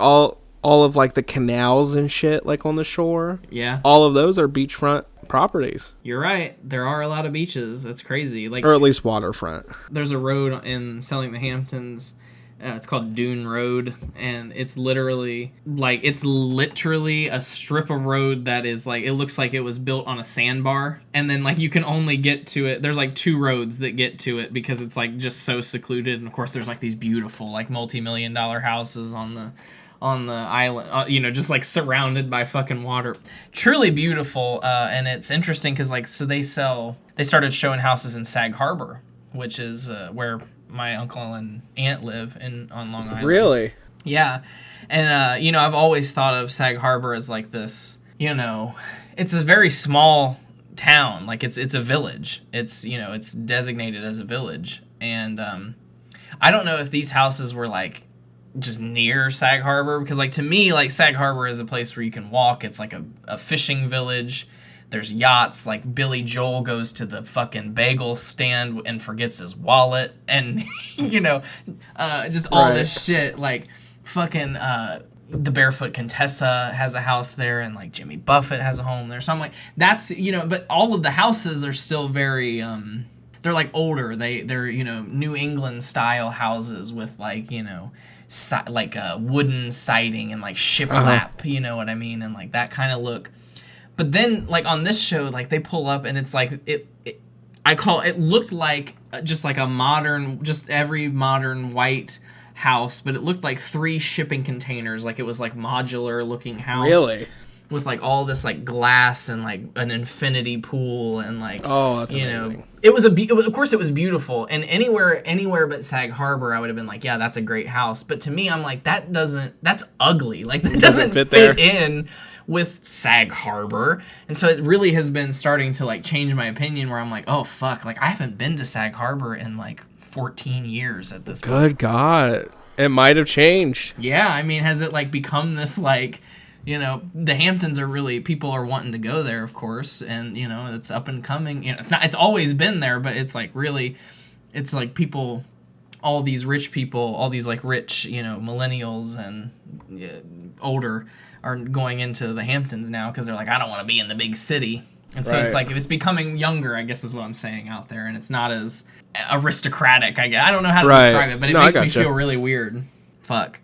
all of like the canals and shit like on the shore. Yeah. All of those are beachfront properties. You're right. There are a lot of beaches. That's crazy. Like, or at least waterfront. There's a road in selling the Hamptons. It's called Dune Road, and it's literally a strip of road that is like, it looks like it was built on a sandbar, and then like you can only get to it. There's like 2 roads that get to it because it's like just so secluded, and of course there's like these beautiful like multi-million-dollar houses on the island, just like surrounded by fucking water. Truly beautiful, and it's interesting because like, so they started showing houses in Sag Harbor, which is where my uncle and aunt live on Long Island. Really? Yeah. And I've always thought of Sag Harbor as like this, it's a very small town. Like it's a village. It's designated as a village. And I don't know if these houses were like just near Sag Harbor, because like to me, like Sag Harbor is a place where you can walk. It's like a fishing village. There's yachts. Like Billy Joel goes to the fucking bagel stand and forgets his wallet, and just all this shit. Like fucking the Barefoot Contessa has a house there, and like Jimmy Buffett has a home there. So I'm like, that's but all of the houses are still very they're like older. They're New England style houses with like wooden siding and like shiplap, you know what I mean, and like that kind of look. But then like on this show, like they pull up and it's like it looked like just like every modern white house, but it looked like 3 shipping containers. Like it was like modular looking house. Really? with like all this like glass and like an infinity pool and like that's you amazing. know it was of course it was beautiful, and anywhere but Sag Harbor I would have been like, yeah, that's a great house. But to me, I'm like, that's ugly, like that doesn't fit in with Sag Harbor. And so it really has been starting to like change my opinion, where I'm like, oh fuck, like I haven't been to Sag Harbor in like 14 years at this point. Good God, it might have changed. Yeah, I mean, has it like become this like, you know, the Hamptons are really, people are wanting to go there, of course, and you know, it's up and coming. You know, it's always been there, but it's like really, it's like people, all these rich people, all these like rich, you know, millennials and older are going into the Hamptons now because they're like, I don't want to be in the big city. And so it's like, it's becoming younger, I guess is what I'm saying out there, and it's not as aristocratic, I guess. I don't know how to describe it, but it makes me feel really weird. Fuck.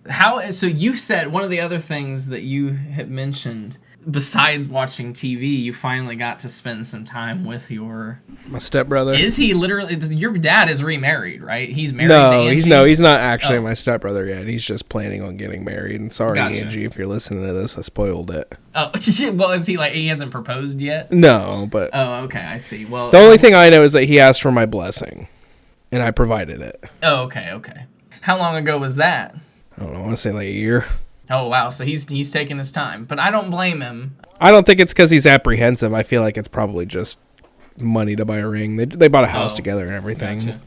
So you said one of the other things that you had mentioned, besides watching TV, you finally got to spend some time with my stepbrother. Is he literally, your dad is remarried, right? He's married to Angie? He's not actually my stepbrother yet. He's just planning on getting married. And sorry, Angie, if you're listening to this, I spoiled it. Oh, well, is he like, he hasn't proposed yet? No, but... Oh, okay, I see. Well, the only thing I know is that he asked for my blessing, and I provided it. Oh, okay. How long ago was that? I don't know, I want to say like a year. Oh, wow, so he's taking his time. But I don't blame him. I don't think it's because he's apprehensive. I feel like it's probably just money to buy a ring. They bought a house together and everything. Gotcha.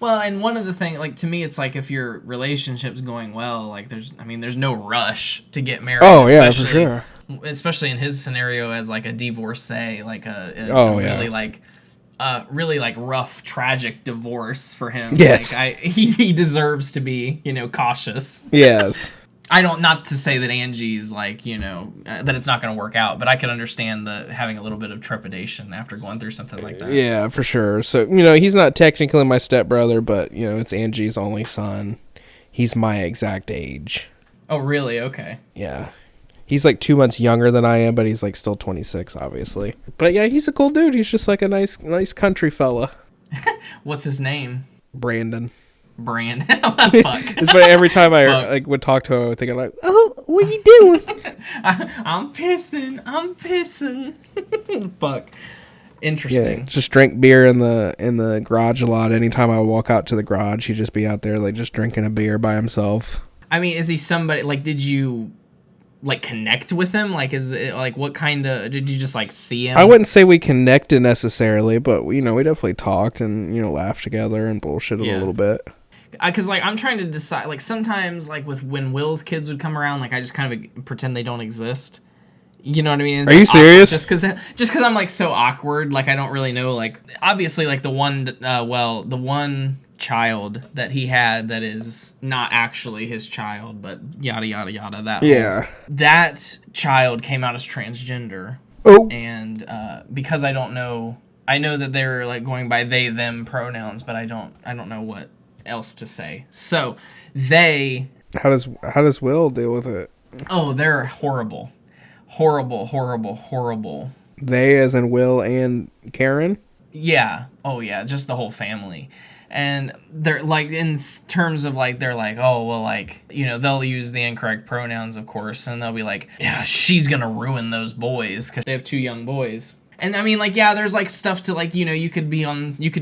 Well, and one of the things, like, to me, it's like if your relationship's going well, like, there's no rush to get married. Oh, yeah, for sure. Especially in his scenario as, like, a divorcee, like really, like, rough, tragic divorce for him. Yes. Like, he deserves to be, you know, cautious. Yes. Not to say that Angie's like, you know, that it's not going to work out, but I could understand having a little bit of trepidation after going through something like that. Yeah, for sure. So, you know, he's not technically my stepbrother, but, you know, it's Angie's only son. He's my exact age. Oh, really? Okay. Yeah. He's like 2 months younger than I am, but he's like still 26, obviously. But yeah, he's a cool dude. He's just like a nice country fella. What's his name? Brandon. Fuck. It's funny, every time I like would talk to him, I would think, like, oh, what you doing? I'm pissing. Fuck. Interesting. Yeah, just drink beer in the garage a lot. Anytime I walk out to the garage, he'd just be out there like just drinking a beer by himself. I mean, is he somebody like? Did you like connect with him? Like, is it like what kind of? Did you just like see him? I wouldn't say we connected necessarily, but we definitely talked and laughed together and bullshitted a little bit. Because like I'm trying to decide, like sometimes like when Will's kids would come around, like I just kind of pretend they don't exist. You know what I mean? It's Are you serious? Just because I'm like so awkward, like I don't really know. Like obviously, like the one child that he had that is not actually his child, but yada yada yada. That child came out as transgender. Oh, and because I don't know, I know that they're like going by they them pronouns, but I don't know what else to say. So they how does Will deal with it? Oh, they're horrible. They as in Will and Karen? Yeah. Oh yeah, just the whole family. And they're like, in terms of like, they're like, oh well, like, you know, they'll use the incorrect pronouns, of course, and they'll be like, yeah, she's gonna ruin those boys because they have 2 young boys. And I mean, like, yeah, there's like stuff to like, you know, you could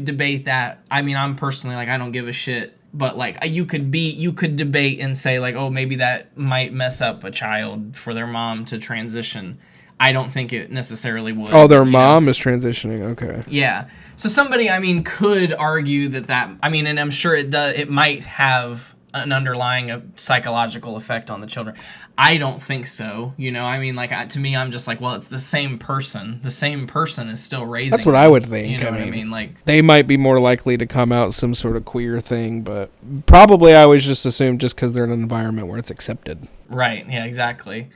debate that. I mean, I'm personally like, I don't give a shit, but like, you could debate and say like, oh, maybe that might mess up a child for their mom to transition. I don't think it necessarily would. Oh, their mom is transitioning. Okay. Yeah. So somebody, I mean, could argue that, I mean, and I'm sure it does, it might have an underlying psychological effect on the children. I don't think so. You know, I mean, like, to me, I'm just like, well, it's the same person. The same person is still raising. That's what I would think. You know what I mean? Like, they might be more likely to come out some sort of queer thing, but probably I always just assume just because they're in an environment where it's accepted. Right. Yeah, exactly.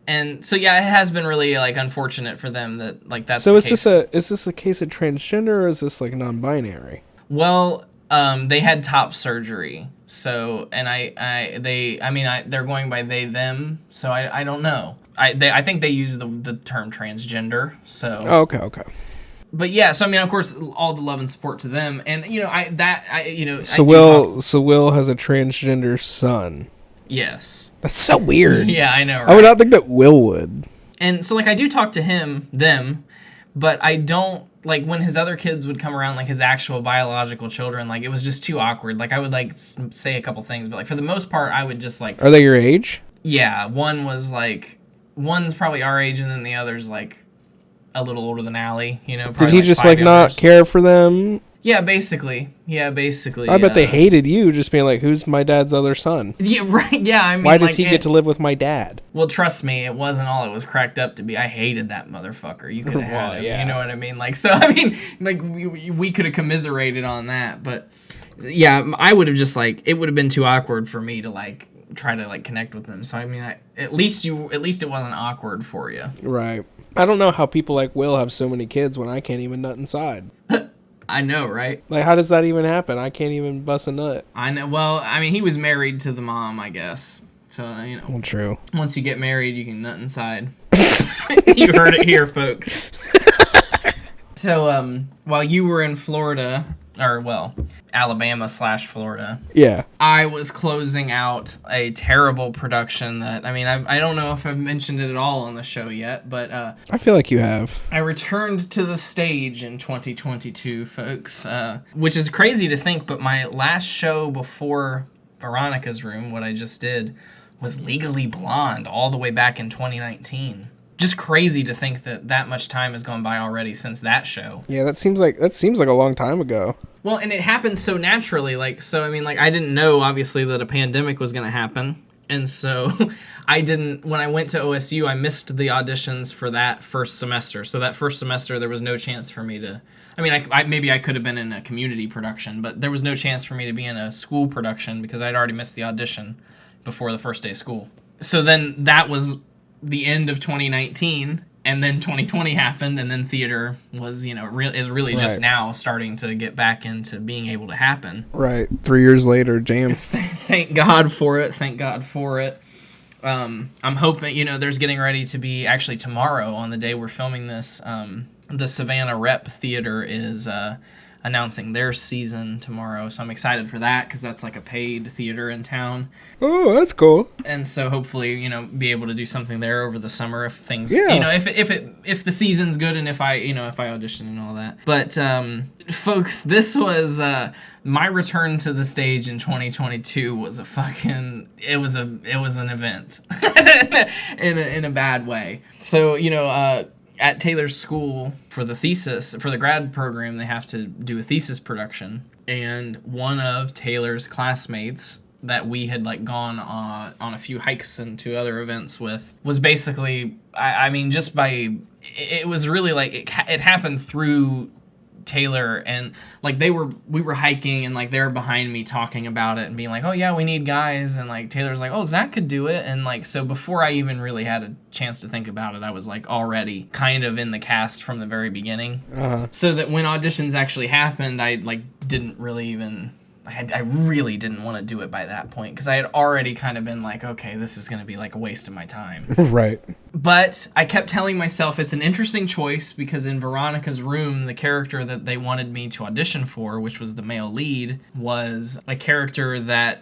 And so, yeah, it has been really, like, unfortunate for them that, like, that's so the case. So is this a case of transgender, or is this, like, non-binary? Well, they had top surgery. So, and they're going by they, them. So I don't know. I think they use the term transgender. So. Oh, okay. But yeah, so I mean, of course, all the love and support to them. And, you know, So Will has a transgender son. Yes. That's so weird. Yeah, I know, right? I would not think that Will would. And so, like, I do talk to them, but I don't, like, when his other kids would come around, like, his actual biological children, like, it was just too awkward. Like, I would, like, say a couple things, but, like, for the most part, I would just, like... Are they your age? Yeah, one's probably our age, and then the other's, like, a little older than Allie, you know? Did he just, like, not care for them? Yeah, basically. I bet they hated you, just being like, who's my dad's other son? Yeah, right, yeah, I mean... Why does he get to live with my dad? Well, trust me, it wasn't all it was cracked up to be. I hated that motherfucker. You could have had him, yeah. you know what I mean? Like, so, I mean, like, we could have commiserated on that, but... Yeah, I would have just, like... It would have been too awkward for me to, like, try to, like, connect with them. So, I mean, at least it wasn't awkward for you. Right. I don't know how people like Will have so many kids when I can't even nut inside. I know, right? Like, how does that even happen? I can't even bust a nut. I know. Well, I mean, he was married to the mom, I guess. So, you know. Well, true. Once you get married, you can nut inside. You heard it here, folks. So, while you were in Florida, or, well, Alabama/Florida. Yeah. I was closing out a terrible production that, I mean, I don't know if I've mentioned it at all on the show yet, but I feel like you have. I returned to the stage in 2022, folks, which is crazy to think, but my last show before Veronica's Room, what I just did, was Legally Blonde all the way back in 2019. Just crazy to think that much time has gone by already since that show. Yeah, that seems like a long time ago. Well, and it happened so naturally, like, so, I mean, like, I didn't know, obviously, that a pandemic was going to happen, and so when I went to OSU, I missed the auditions for that first semester, so that first semester, there was no chance for me to, I mean, maybe I could have been in a community production, but there was no chance for me to be in a school production, because I'd already missed the audition before the first day of school. So then, that was the end of 2019, and then 2020 happened, and then theater was, you know, is really just now starting to get back into being able to happen. Right. 3 years later, jam. Thank God for it. I'm hoping, you know, there's getting ready to be, actually tomorrow, on the day we're filming this, the Savannah Rep Theater is announcing their season tomorrow, so I'm excited for that, because that's like a paid theater in town. Oh, that's cool. And so hopefully, you know, be able to do something there over the summer if things, yeah. You know, if the season's good, and if I audition and all that. But folks, this was my return to the stage in 2022 was it was an event in a bad way. So, you know, at Taylor's school for the grad program, they have to do a thesis production, and one of Taylor's classmates that we had like gone on a few hikes and to other events with was basically, I mean, just by, it was really like it happened through Taylor, and like we were hiking, and like they were behind me talking about it and being like, oh yeah, we need guys, and like Taylor's like, oh, Zach could do it, and like, so before I even really had a chance to think about it, I was like already kind of in the cast from the very beginning. So that when auditions actually happened, I like didn't really even, I really didn't want to do it by that point, because I had already kind of been like, okay, this is going to be like a waste of my time. Right. But I kept telling myself it's an interesting choice, because in Veronica's Room, the character that they wanted me to audition for, which was the male lead, was a character that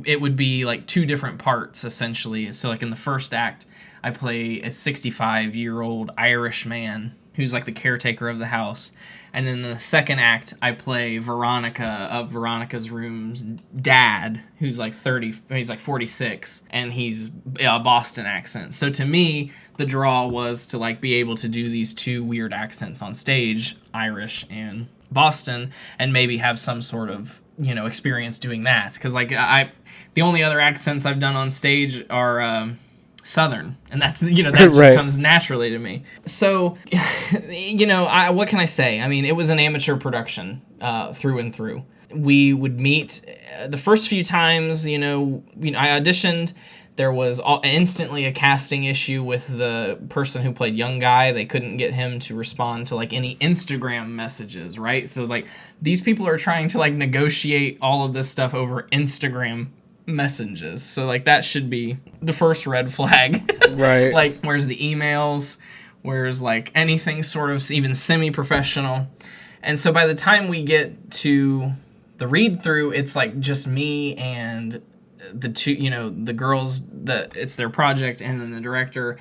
it would be like two different parts, essentially. So like in the first act, I play a 65-year-old Irish man who's like the caretaker of the house. And then in the second act, I play Veronica of Veronica's Room's dad, who's like 46, and he's a Boston accent. So to me, the draw was to like be able to do these two weird accents on stage, Irish and Boston, and maybe have some sort of, you know, experience doing that. Because like the only other accents I've done on stage are Southern, and that's, you know, that just comes naturally to me. So, you know, what can I say? I mean, it was an amateur production through and through. We would meet the first few times, you know, I auditioned. There was instantly a casting issue with the person who played young guy. They couldn't get him to respond to like any Instagram messages, right? So like these people are trying to like negotiate all of this stuff over Instagram messages, so like that should be the first red flag. Right. Like, where's the emails, where's like anything sort of even semi-professional. And so by the time we get to the read through, it's like just me and the two, you know, the girls that it's their project, and then the director.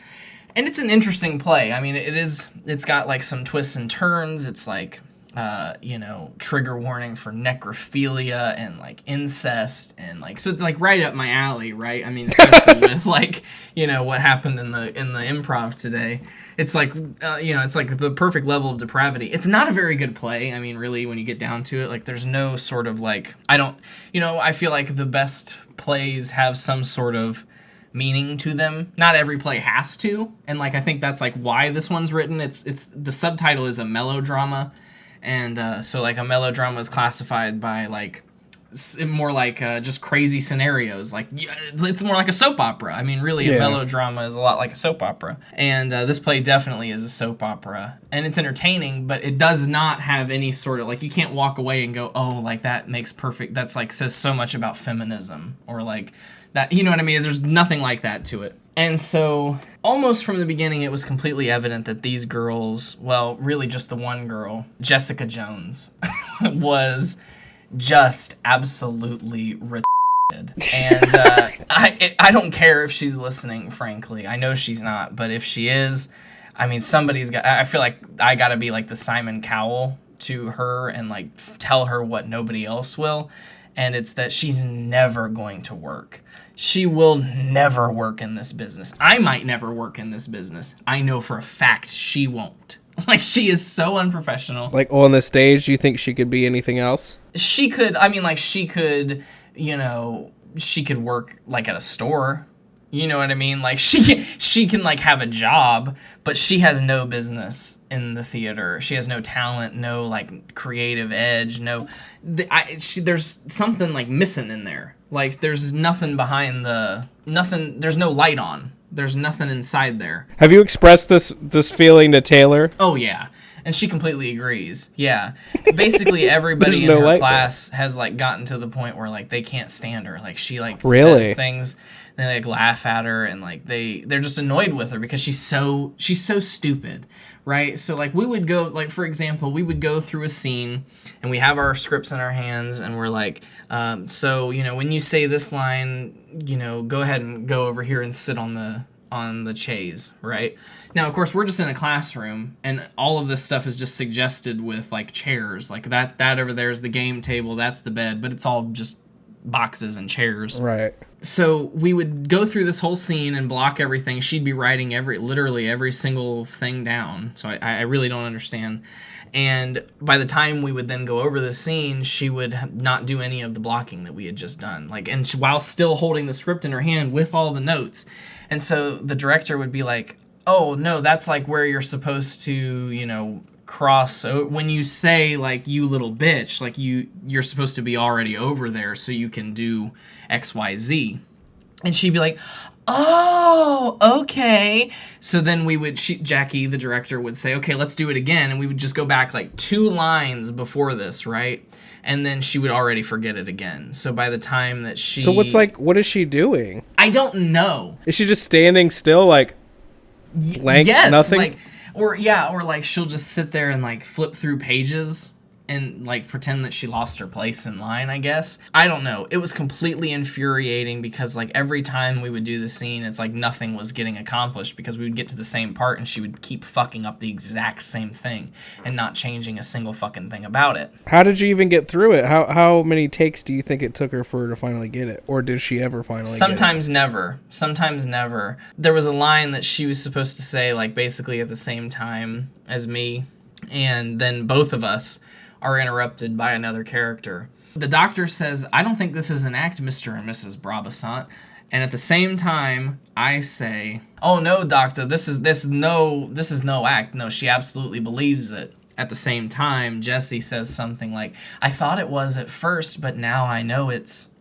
And it's an interesting play. I mean, it's got like some twists and turns. It's like, trigger warning for necrophilia and like incest and like, so it's like right up my alley, right? I mean, especially with like, what happened in the improv today. It's like, it's like the perfect level of depravity. It's not a very good play. I mean, really, when you get down to it, like there's no sort of like, I feel like the best plays have some sort of meaning to them. Not every play has to, and like I think that's like why this one's written. It's the subtitle is a melodrama, and so like a melodrama is classified by like more like just crazy scenarios. Like it's more like a soap opera. I mean, really, a melodrama is a lot like a soap opera, and this play definitely is a soap opera, and it's entertaining, but it does not have any sort of like you can't walk away and go, oh, like that makes perfect. That's like says so much about feminism or like. That, you know what I mean? There's nothing like that to it. And so, almost from the beginning, it was completely evident that these girls, well, really just the one girl, Jessica Jones, was just absolutely retarded. And I don't care if she's listening, frankly. I know she's not, but if she is, I mean, somebody's got, I feel like I gotta be like the Simon Cowell to her and like tell her what nobody else will. And it's that she's never going to work. She will never work in this business. I might never work in this business. I know for a fact she won't. Like, she is so unprofessional. Like, on the stage, do you think she could be anything else? She could, she could work, like, at a store. You know what I mean? Like, she can, like, have a job, but she has no business in the theater. She has no talent, no, like, creative edge, there's something, like, missing in there. Like, there's nothing behind there's no light on. There's nothing inside there. Have you expressed this feeling to Taylor? Oh, yeah. And she completely agrees. Yeah. Basically, everybody in her class has, like, gotten to the point where, like, they can't stand her. Like, she, like, says things, and they, like, laugh at her, and, like, they're just annoyed with her because she's so stupid, right? So, like, we would go, like, for example, we would go through a scene, and we have our scripts in our hands, and we're like, when you say this line, go ahead and go over here and sit on the chaise, right? Now, of course, we're just in a classroom, and all of this stuff is just suggested with, like, chairs. Like, that over there is the game table, that's the bed, but it's all just boxes and chairs. Right. So we would go through this whole scene and block everything. She'd be writing literally every single thing down. So I really don't understand. And by the time we would then go over the scene, she would not do any of the blocking that we had just done. Like, and while still holding the script in her hand with all the notes. And so the director would be like, oh, no, that's like where you're supposed to, cross. When you say, like, you little bitch, like, you're supposed to be already over there so you can do X, Y, Z. And she'd be like, oh, okay. So then Jackie, the director, would say, okay, let's do it again. And we would just go back like 2 lines before this, right? And then she would already forget it again. So by the time that So what is she doing? I don't know. Is she just standing still, like, blank, yes, nothing? Like, or like she'll just sit there and like flip through pages and like pretend that she lost her place in line, I guess. I don't know. It was completely infuriating because like every time we would do the scene, it's like nothing was getting accomplished because we would get to the same part and she would keep fucking up the exact same thing and not changing a single fucking thing about it. How did you even get through it? How many takes do you think it took her for her to finally get it? Or did she ever finally Sometimes never. Sometimes never. There was a line that she was supposed to say like basically at the same time as me, and then both of us are interrupted by another character. The doctor says, I don't think this is an act, Mr. and Mrs. Brabazant. And at the same time, I say, oh no, doctor, this is no act. No, she absolutely believes it. At the same time, Jesse says something like, I thought it was at first, but now I know it's...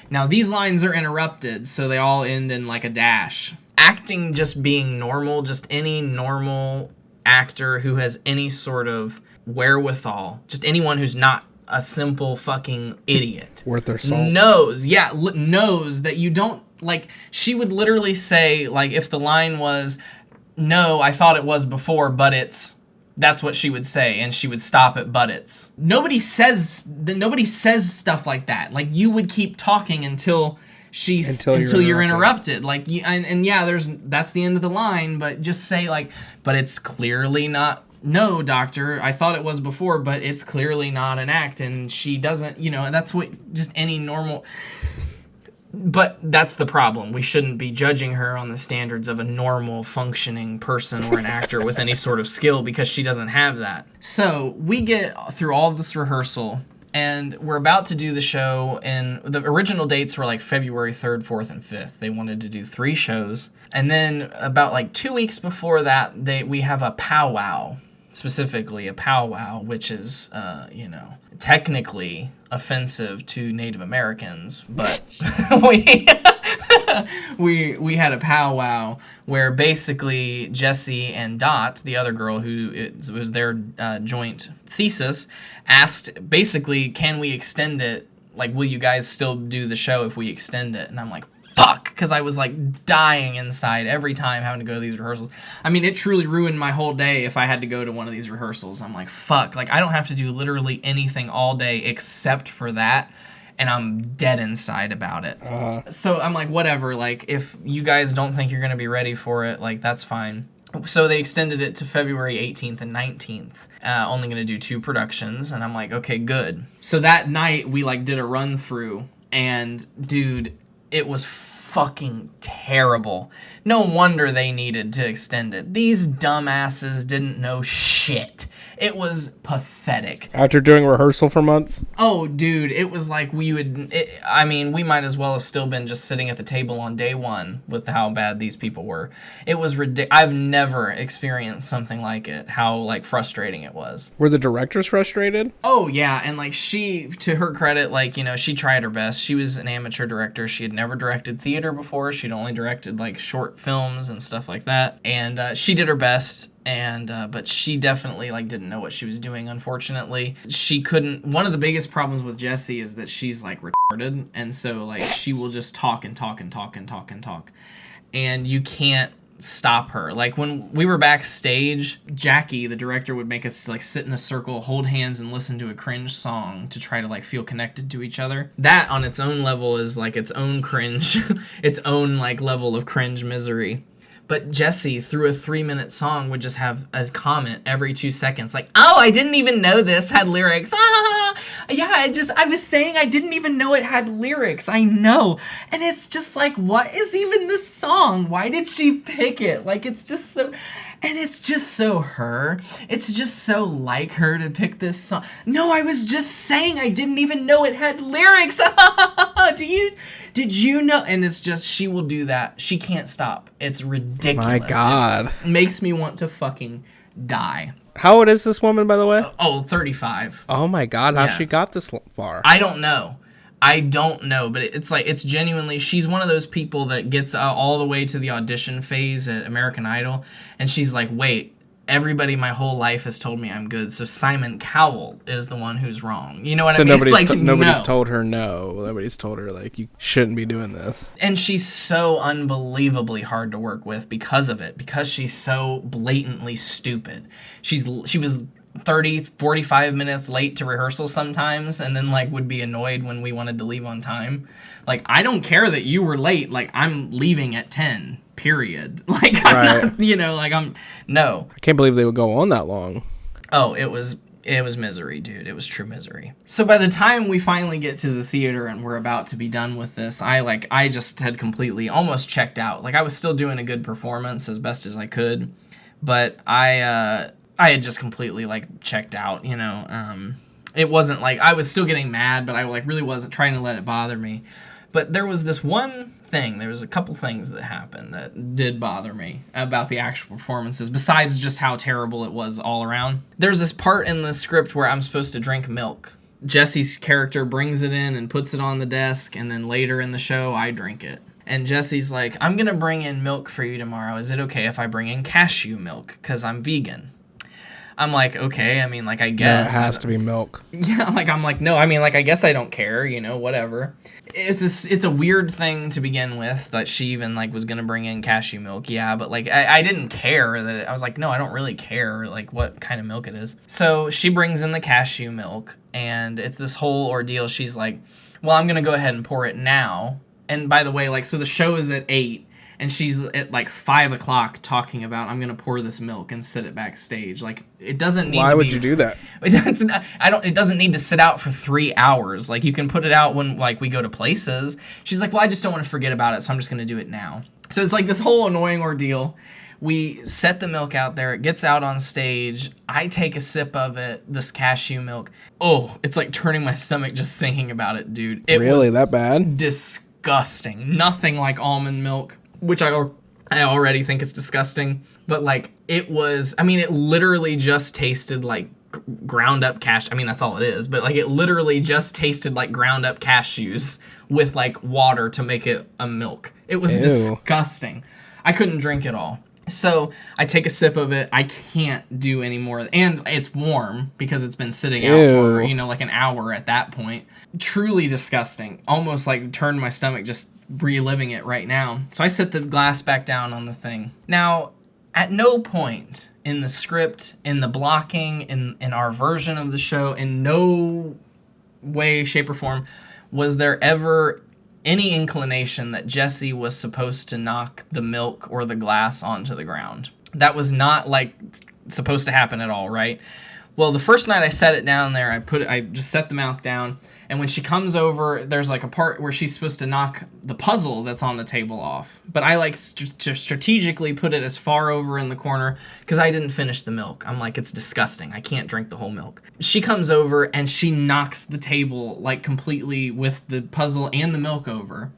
Now these lines are interrupted, so they all end in like a dash. Acting just being normal, just any normal actor who has any sort of wherewithal, just anyone who's not a simple fucking idiot worth their salt knows that you don't, like, she would literally say, like, if the line was, no, I thought it was before, but that's what she would say, and she would stop at but nobody says stuff like that. Like, you would keep talking until she's Until you're you're interrupted. Like, and yeah, that's the end of the line. But just say like, but it's clearly not. No, doctor, I thought it was before, but it's clearly not an act, and she doesn't. And that's what just any normal. But that's the problem. We shouldn't be judging her on the standards of a normal functioning person or an actor with any sort of skill, because she doesn't have that. So we get through all this rehearsal, and we're about to do the show, and the original dates were like February 3rd, 4th, and 5th. They wanted to do 3 shows. And then about like 2 weeks before that, we have a powwow. Specifically a powwow, which is, technically offensive to Native Americans, but we had a powwow where basically Jesse and Dot, the other girl who it was their joint thesis, asked basically, can we extend it? Like, will you guys still do the show if we extend it? And I'm like, fuck, because I was like dying inside every time having to go to these rehearsals. I mean, it truly ruined my whole day if I had to go to one of these rehearsals. I'm like, fuck, like I don't have to do literally anything all day except for that, and I'm dead inside about it. So I'm like, whatever, like if you guys don't think you're going to be ready for it, like that's fine. So they extended it to February 18th and 19th. Only going to do 2 productions, and I'm like, okay, good. So that night we like did a run through, and dude, it was fucking terrible. No wonder they needed to extend it. These dumbasses didn't know shit. It was pathetic. After doing rehearsal for months? Oh, dude, it was like we might as well have still been just sitting at the table on day 1 with how bad these people were. It was ridiculous. I've never experienced something like it, how, like, frustrating it was. Were the directors frustrated? Oh, yeah, and, like, she, to her credit, like, she tried her best. She was an amateur director. She had never directed theater before. She'd only directed, like, short films and stuff like that. And she did her best. But she definitely like didn't know what she was doing, unfortunately. She couldn't. One of the biggest problems with Jessie is that she's like retarded, and so like she will just talk and talk and talk and talk and talk, and you can't stop her. Like when we were backstage, Jackie, the director, would make us like sit in a circle, hold hands, and listen to a cringe song to try to like feel connected to each other. That on its own level is like its own cringe, its own like level of cringe misery. But Jessie, through a 3-minute song, would just have a comment every 2 seconds. Like, oh, I didn't even know this had lyrics. Yeah, I was saying I didn't even know it had lyrics. I know. And it's just like, what is even this song? Why did she pick it? Like, it's just so... And it's just so her. It's just so like her to pick this song. No, I was just saying I didn't even know it had lyrics. Did you know? And it's just, she will do that. She can't stop. It's ridiculous. My God. It makes me want to fucking die. How old is this woman, by the way? Oh, 35. Oh my God, how Yeah. she got this far? I don't know, but it's like, it's genuinely, she's one of those people that gets all the way to the audition phase at American Idol, and she's like, wait, everybody my whole life has told me I'm good, so Simon Cowell is the one who's wrong. You know what I mean? Nobody's told her no. Nobody's told her, like, you shouldn't be doing this. And she's so unbelievably hard to work with because of it, because she's so blatantly stupid. She was 30, 45 minutes late to rehearsal sometimes, and then like would be annoyed when we wanted to leave on time. Like, I don't care that you were late, like I'm leaving at 10, period. Like, I'm not, no. I can't believe they would go on that long. Oh, it was misery, dude. It was true misery. So by the time we finally get to the theater and we're about to be done with this, I just had completely almost checked out. Like, I was still doing a good performance as best as I could, but I had just completely like checked out, it wasn't like I was still getting mad, but I like really wasn't trying to let it bother me. But there was this one thing, there was a couple things that happened that did bother me about the actual performances, besides just how terrible it was all around. There's this part in the script where I'm supposed to drink milk. Jesse's character brings it in and puts it on the desk, and then later in the show, I drink it. And Jesse's like, I'm gonna bring in milk for you tomorrow. Is it okay if I bring in cashew milk? Because I'm vegan. I'm like, okay, I mean, like, I guess. No, it has to be milk. Yeah, like, I'm like, no, I mean, like, I guess I don't care, whatever. It's a weird thing to begin with that she even, like, was gonna bring in cashew milk, yeah, but, like, I didn't care that I was like, no, I don't really care, like, what kind of milk it is. So she brings in the cashew milk, and it's this whole ordeal. She's like, well, I'm gonna go ahead and pour it now, And by the way, like, so the show is at 8, and she's at like 5 o'clock talking about, I'm gonna pour this milk and sit it backstage. Like, it doesn't need. Why to would be, you do that? It's not, it doesn't need to sit out for 3 hours. Like, you can put it out when, like, we go to places. She's like, well, I just don't want to forget about it, so I'm just gonna do it now. So it's like this whole annoying ordeal. We set the milk out there. It gets out on stage. I take a sip of it, this cashew milk. Oh, it's like turning my stomach just thinking about it, dude. It Really, was that bad? disgusting. Nothing like almond milk, which I already think is disgusting. But, like, it was, I mean, it literally just tasted like ground up I mean, that's all it is. But, like, it literally just tasted like ground up cashews with, like, water to make it a milk. It was Ew. disgusting. I couldn't drink it all. So I take a sip of it. I can't do any more. And it's warm because it's been sitting out for, like an hour at that point. Truly disgusting. Almost like turned my stomach just reliving it right now. So I set the glass back down on the thing. Now, at no point in the script, in the blocking, in our version of the show, in no way, shape, or form, was there ever any inclination that Jesse was supposed to knock the milk or the glass onto the ground. That was not, like, supposed to happen at all, right? Well, the first night I set it down there, I just set the milk down, and when she comes over, there's, like, a part where she's supposed to knock the puzzle that's on the table off. But I, like, to strategically put it as far over in the corner, because I didn't finish the milk. I'm like, it's disgusting. I can't drink the whole milk. She comes over, and she knocks the table, like, completely with the puzzle and the milk over.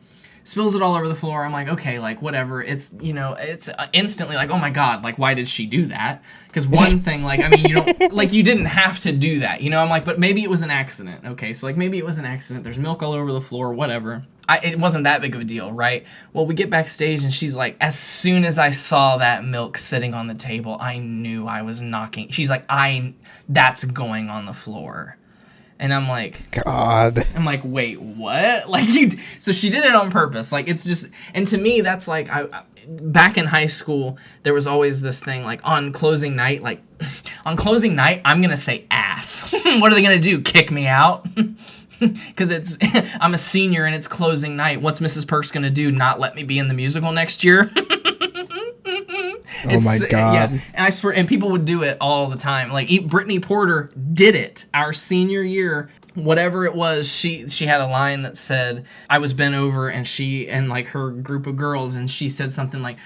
Spills it all over the floor. I'm like, okay, like, whatever. It's, it's instantly like, oh my God, like, why did she do that? Because one thing, like, I mean, you don't, like, you didn't have to do that, I'm like, but maybe it was an accident. Okay, so, like, maybe it was an accident. There's milk all over the floor, whatever. It wasn't that big of a deal, right? Well, we get backstage, and she's like, as soon as I saw that milk sitting on the table, I knew I was knocking. She's like, that's going on the floor. And I'm like, God. I'm like, wait, what? Like, so she did it on purpose. Like, it's just, and to me, that's like, back in high school, there was always this thing, like, on closing night, I'm going to say ass. What are they going to do? Kick me out? Because I'm a senior and it's closing night. What's Mrs. Perks going to do? Not let me be in the musical next year? Oh my God. Yeah, and I swear, and people would do it all the time. Like, Brittany Porter did it our senior year. Whatever it was, she had a line that said, I was bent over and like her group of girls, and she said something like,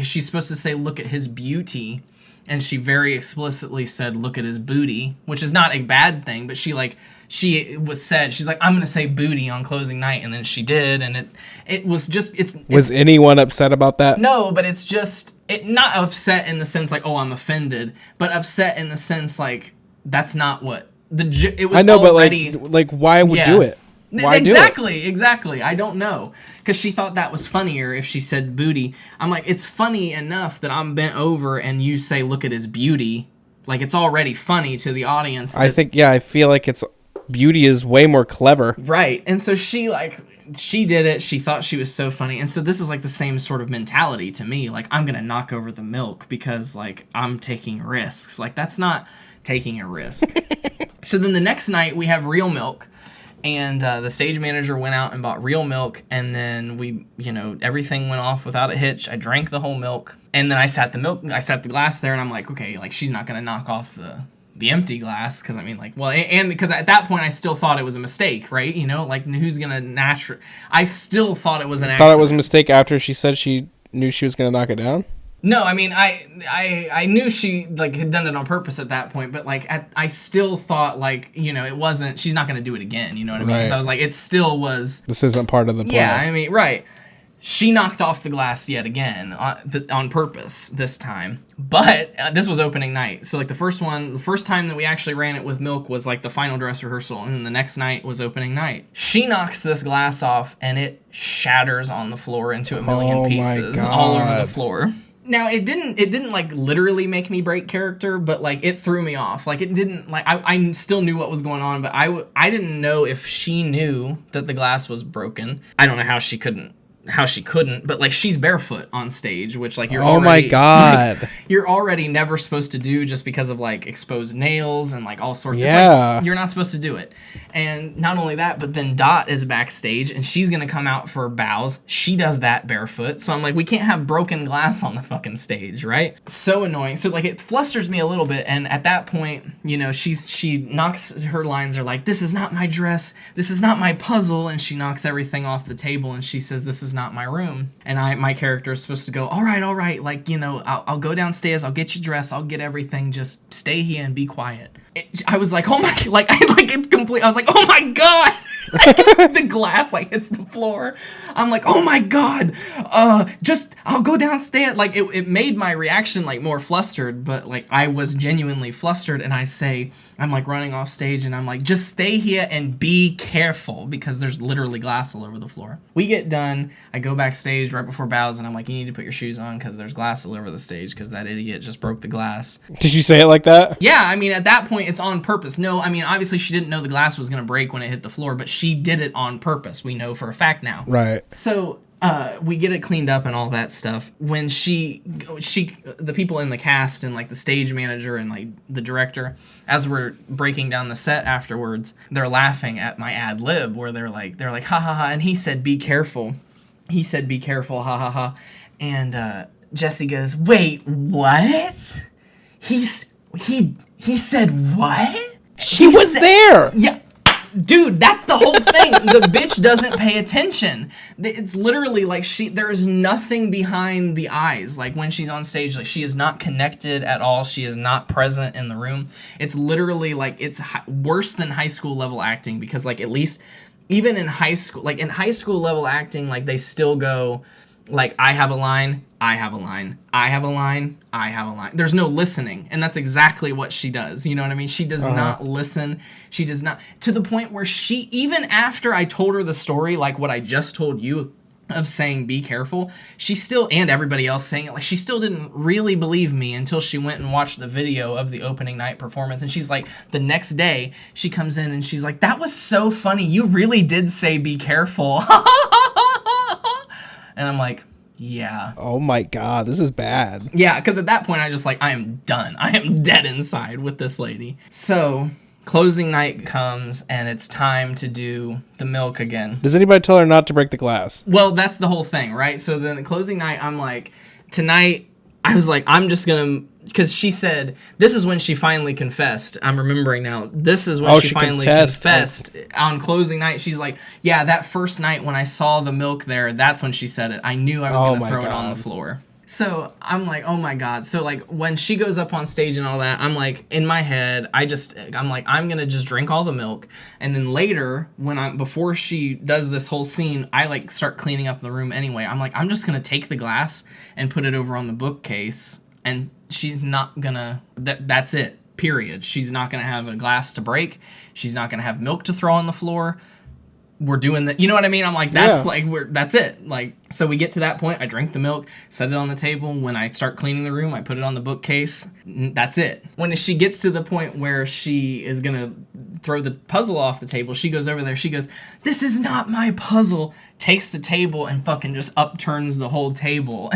she's supposed to say, look at his beauty. And she very explicitly said, look at his booty, which is not a bad thing, but she's like, I'm going to say booty on closing night. And then she did. And it was just, was anyone upset about that? No, but it's just, not upset in the sense like, oh, I'm offended, but upset in the sense like, that's not what it was. I know, already, but like why would do it? Why Exactly. I don't know. Because she thought that was funnier if she said booty. I'm like, it's funny enough that I'm bent over and you say, look at his beauty. Like, it's already funny to the audience. I feel like beauty is way more clever. Right. And so she did it. She thought she was so funny. And so this is like the same sort of mentality to me. Like, I'm going to knock over the milk because, like, I'm taking risks. Like, that's not taking a risk. So then the next night we have real milk. And the stage manager went out and bought real milk, and then we, everything went off without a hitch. I drank the whole milk, and then I sat the glass there, and I'm like, okay, like, she's not gonna knock off the empty glass, because I mean, like, well, and because at that point I still thought it was a mistake, right? Like, who's gonna I still thought it was an accident. Thought it was a mistake after she said she knew she was gonna knock it down? No, I mean, I knew she, like, had done it on purpose at that point, but, like, I still thought, like, it wasn't, she's not going to do it again, you know what I mean? Because I was like, it still was... This isn't part of the plan. Yeah, I mean, right. She knocked off the glass yet again, on purpose this time. But this was opening night. So, like, the first time that we actually ran it with milk was, like, the final dress rehearsal, and then the next night was opening night. She knocks this glass off, and it shatters on the floor into a million pieces all over the floor. Now, it didn't like literally make me break character, but like it threw me off. Like it didn't, like I still knew what was going on, but I didn't know if she knew that the glass was broken. I don't know how she couldn't how she couldn't, but like she's barefoot on stage, which like you're Oh my already, God. like, you're already never supposed to do, just because of like exposed nails and like all sorts. Yeah. It's like, you're not supposed to do it. And not only that, but then Dot is backstage and she's gonna come out for bows. She does that barefoot. So I'm like, we can't have broken glass on the fucking stage, right? So annoying. So like it flusters me a little bit. And at that point, you know, she knocks, her lines are like, this is not my dress, this is not my puzzle, and she knocks everything off the table and she says, this is not my room. And my character is supposed to go, all right, like, you know, I'll go downstairs, I'll get you dressed, I'll get everything, just stay here and be quiet. I was like, oh my, like, I was like, oh my God. The glass like hits the floor. I'm like, oh my God, I'll go downstairs. Like it made my reaction like more flustered, but like I was genuinely flustered. And I'm like running off stage and I'm like, just stay here and be careful, because there's literally glass all over the floor. We get done. I go backstage right before bows and I'm like, you need to put your shoes on because there's glass all over the stage because that idiot just broke the glass. Did you say it like that? Yeah, I mean, at that point, it's on purpose. No, I mean, obviously she didn't know the glass was going to break when it hit the floor, but she did it on purpose. We know for a fact now. Right. So we get it cleaned up and all that stuff. When the people in the cast and like the stage manager and like the director, as we're breaking down the set afterwards, they're laughing at my ad lib where they're like, ha ha ha, and he said, be careful. He said, be careful, ha ha ha. And Jesse goes, wait, what? He said what? She was there. Yeah. Dude, that's the whole thing. The bitch doesn't pay attention. It's literally like there is nothing behind the eyes. Like when she's on stage, like she is not connected at all. She is not present in the room. It's literally like it's worse than high school level acting, because like at least even in high school, like in high school level acting, like they still go like, I have a line, I have a line, I have a line, I have a line. There's no listening, and that's exactly what she does. You know what I mean? She does not listen. She does not, to the point where she, even after I told her the story, like what I just told you, of saying be careful, she still, and everybody else saying it, like she still didn't really believe me until she went and watched the video of the opening night performance. And she's like, the next day, she comes in and she's like, that was so funny. You really did say be careful. And I'm like, yeah. Oh my God, this is bad. Yeah, because at that point, I just like, I am done. I am dead inside with this lady. So, closing night comes, and it's time to do the milk again. Does anybody tell her not to break the glass? Well, that's the whole thing, right? So then the closing night, I'm like, tonight, I was like, I'm just going to, because she said, this is when she finally confessed. I'm remembering now. This is when she finally confessed on closing night. She's like, yeah, that first night when I saw the milk there, that's when she said it. I knew I was going to throw it on the floor. So I'm like, oh my God. So like when she goes up on stage and all that, I'm like, in my head, I'm like, I'm going to just drink all the milk. And then later, before she does this whole scene, I like start cleaning up the room anyway. I'm like, I'm just going to take the glass and put it over on the bookcase, and she's not gonna, that's it, period. She's not gonna have a glass to break. She's not gonna have milk to throw on the floor. We're doing that, you know what I mean? I'm like, that's that's it. Like, so we get to that point, I drink the milk, set it on the table. When I start cleaning the room, I put it on the bookcase. That's it. When she gets to the point where she is gonna throw the puzzle off the table, she goes over there, she goes, this is not my puzzle, takes the table and fucking just upturns the whole table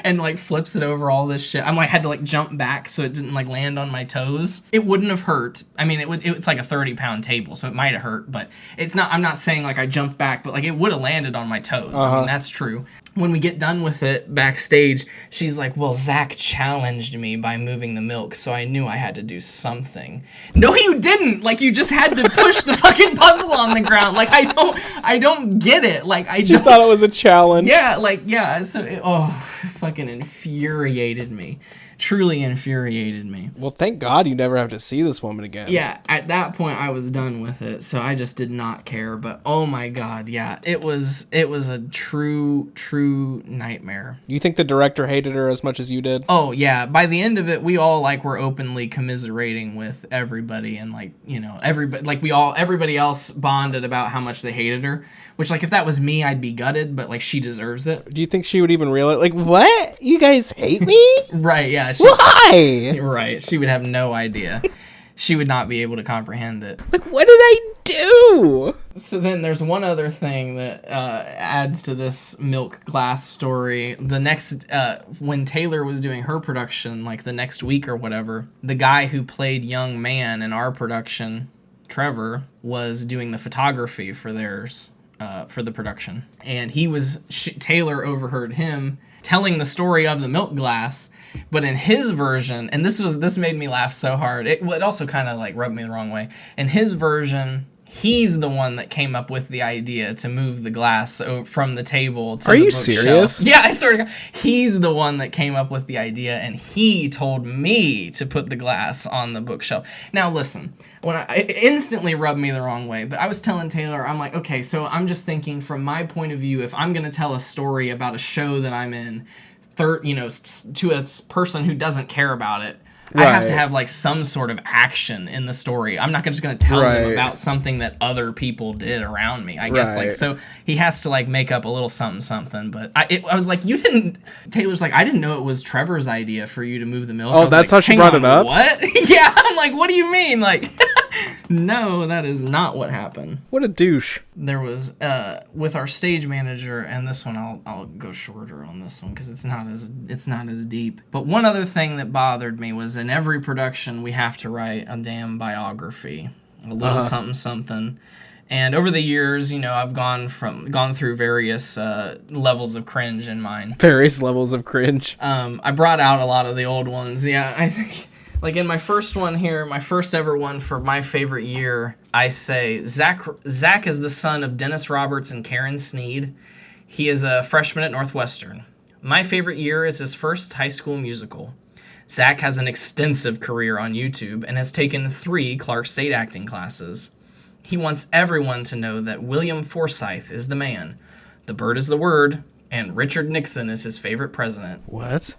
and like flips it over all this shit. I'm like, had to like jump back so it didn't like land on my toes. It wouldn't have hurt. I mean, it's like a 30-pound table, so it might have hurt, but it's not, I'm not saying like I jumped back, but like it would have landed on my toes. I mean, that's true. When we get done with it backstage, she's like, well, Zach challenged me by moving the milk, so I knew I had to do something. No, you didn't. Like, you just had to push the fucking puzzle on the ground. Like, I don't get it. Like, I She thought it was a challenge. Yeah, like, yeah. So, it fucking infuriated me. Truly infuriated me. Well, thank God you never have to see this woman again. Yeah, at that point I was done with it, so I just did not care. But oh my God, yeah, it was a true nightmare. You think the director hated her as much as you did? Oh yeah, by the end of it, we all like were openly commiserating with everybody, and like, you know, everybody else bonded about how much they hated her. Which, like, if that was me, I'd be gutted, but like, she deserves it. Do you think she would even realize? Like, what? You guys hate me? Right? Yeah. Why? Right. She would have no idea. she would not be able to comprehend it. Like, what do they do? So then there's one other thing that adds to this milk glass story. The next, when Taylor was doing her production, like the next week or whatever, the guy who played young man in our production, Trevor, was doing the photography for theirs, for the production. And he was, Taylor overheard him telling the story of the milk glass, but in his version, and this made me laugh so hard. It also kind of like rubbed me the wrong way. In his version, he's the one that came up with the idea to move the glass from the table to the bookshelf. Are you serious? Yeah, I swear to God. He's the one that came up with the idea, and he told me to put the glass on the bookshelf. Now, listen, it instantly rubbed me the wrong way, but I was telling Taylor, I'm like, okay, so I'm just thinking from my point of view, if I'm going to tell a story about a show that I'm in, to a person who doesn't care about it, I have to have like some sort of action in the story. I'm not just going to tell them about something that other people did around me. I guess like, so he has to like make up a little something. But I was like, you didn't. Taylor's like, I didn't know it was Trevor's idea for you to move the milk. Oh, that's how she brought it up. What? Yeah, I'm like, what do you mean? Like, no, that is not what happened. What a douche. There was with our stage manager, and this one I'll go shorter on this one because it's not as deep. But one other thing that bothered me was in every production we have to write a damn biography, a little something. And over the years, I've gone through various levels of cringe in mine. Various levels of cringe. I brought out a lot of the old ones. Yeah, I think. Like in my first one here, my first ever one for my favorite year, I say Zach is the son of Dennis Roberts and Karen Sneed. He is a freshman at Northwestern. My favorite year is his first high school musical. Zach has an extensive career on YouTube and has taken 3 Clark State acting classes. He wants everyone to know that William Forsythe is the man. The bird is the word. And Richard Nixon is his favorite president. What?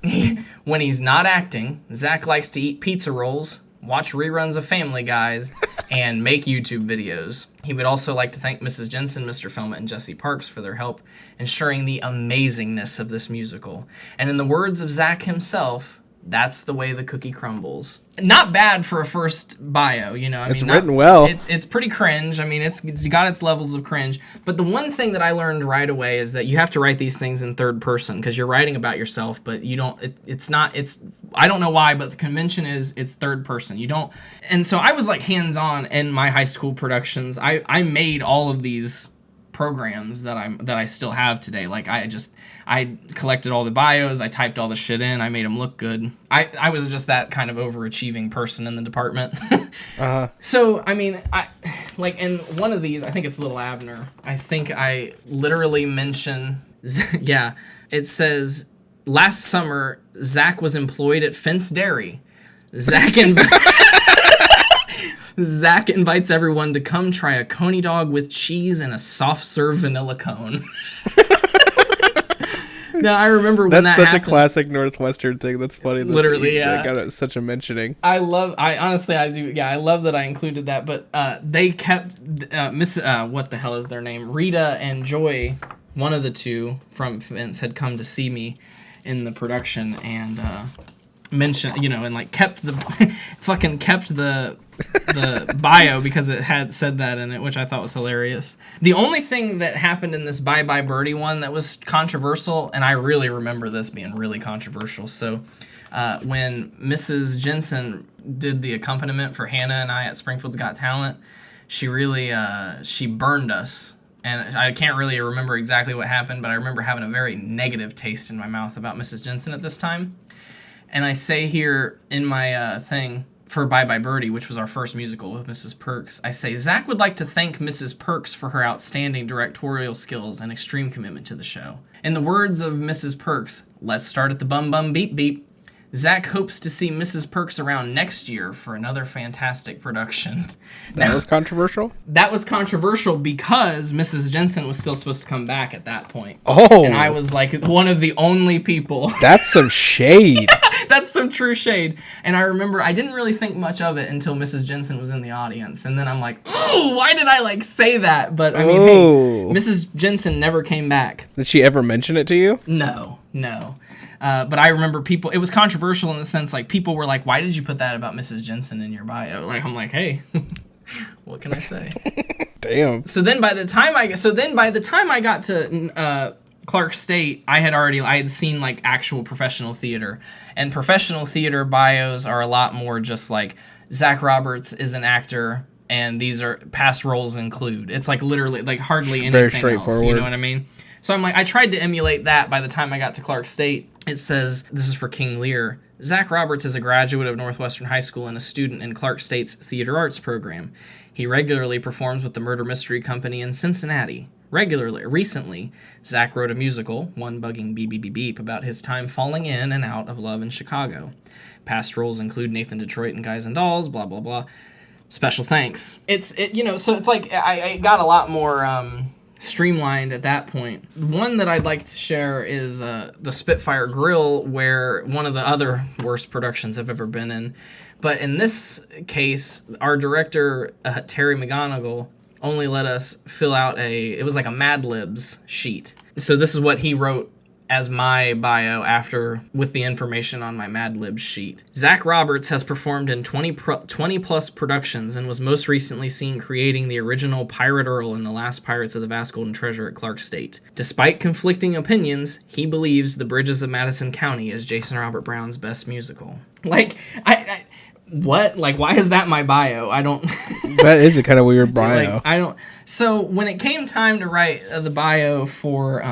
When he's not acting, Zach likes to eat pizza rolls, watch reruns of Family Guys, and make YouTube videos. He would also like to thank Mrs. Jensen, Mr. Felmet, and Jesse Parks for their help ensuring the amazingness of this musical. And in the words of Zach himself, that's the way the cookie crumbles. Not bad for a first bio, It's written well. It's pretty cringe. I mean, it's got its levels of cringe. But the one thing that I learned right away is that you have to write these things in third person because you're writing about yourself, but you don't. I don't know why, but the convention is it's third person. You don't. And so I was like hands-on in my high school productions. I made all of these programs that I still have today. Like I collected all the bios, I typed all the shit in, I made them look good. I was just that kind of overachieving person in the department. So I mean, in one of these, I think it's Little Abner. I think I literally mention, yeah, it says last summer Zach was employed at Fence Dairy. Zach invites everyone to come try a coney dog with cheese and a soft serve vanilla cone. Now, I remember when that's that such happened. A classiss Northwestern thing. That's funny. Literally, yeah. Got such a mentioning. I love that I included that, but they kept, what the hell is their name? Rita and Joy, one of the two from Vince, had come to see me in the production and mentioned, and like kept the bio because it had said that in it, which I thought was hilarious. The only thing that happened in this Bye Bye Birdie one that was controversial, and I really remember this being really controversial. So when Mrs. Jensen did the accompaniment for Hannah and I at Springfield's Got Talent, she really she burned us. And I can't really remember exactly what happened, but I remember having a very negative taste in my mouth about Mrs. Jensen at this time. And I say here in my thing for Bye Bye Birdie, which was our first musical with Mrs. Perks, I say, Zach would like to thank Mrs. Perks for her outstanding directorial skills and extreme commitment to the show. In the words of Mrs. Perks, let's start at the bum bum beep beep. Zach hopes to see Mrs. Perks around next year for another fantastic production. That was controversial? That was controversial because Mrs. Jensen was still supposed to come back at that point. Oh. And I was like one of the only people. That's some shade. That's some true shade. And I remember I didn't really think much of it until Mrs. Jensen was in the audience. And then I'm like, oh, why did I say that? But I mean, hey, Mrs. Jensen never came back. Did she ever mention it to you? No. But I remember it was controversial in the sense, like, people were like, why did you put that about Mrs. Jensen in your bio? Like, I'm like, hey, what can I say? Damn. So then by the time I got to Clark State, I had seen like actual professional theater, and professional theater bios are a lot more just like Zach Roberts is an actor, and these are past roles include. It's like literally like hardly anything Very else. straightforward. You know what I mean? So I'm like, I tried to emulate that. By the time I got to Clark State, it says, this is for King Lear, Zach Roberts is a graduate of Northwestern High School and a student in Clark State's Theater Arts program. He regularly performs with the Murder Mystery Company in Cincinnati. Recently, Zach wrote a musical, One Bugging Beep Beep Beep Beep, about his time falling in and out of love in Chicago. Past roles include Nathan Detroit and Guys and Dolls, blah, blah, blah. Special thanks. So it's like I got a lot more streamlined at that point. One that I'd like to share is the Spitfire Grill, where one of the other worst productions I've ever been in. But in this case, our director, Terry McGonigal, only let us fill out it was like a Mad Libs sheet. So this is what he wrote as my bio with the information on my Mad Libs sheet. Zach Roberts has performed in 20 plus productions and was most recently seen creating the original Pirate Earl in The Last Pirates of the Vast Golden Treasure at Clark State. Despite conflicting opinions, he believes The Bridges of Madison County is Jason Robert Brown's best musical. Like, what? Like, why is that my bio? I don't... That is a kind of weird bio. Like, I don't... So, when it came time to write the bio for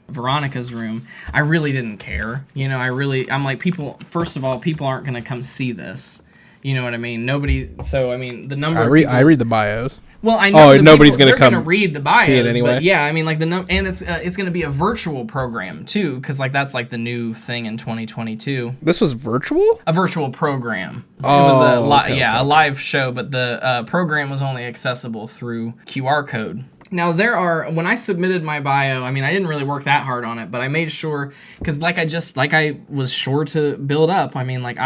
Veronica's room, I really didn't care. You know, I'm like, first of all, people aren't going to come see this. You know what I mean? The number I read the bios. Well, I know nobody's going to come they're going to read the bios, see it anyway. But yeah, I mean, like and it's going to be a virtual program too, because like that's like the new thing in 2022. This was virtual? A virtual program. Oh, it was a a live show, but the program was only accessible through QR code. Now when I submitted my bio, I mean, I didn't really work that hard on it, but I made sure, because I was sure to build up. I mean, like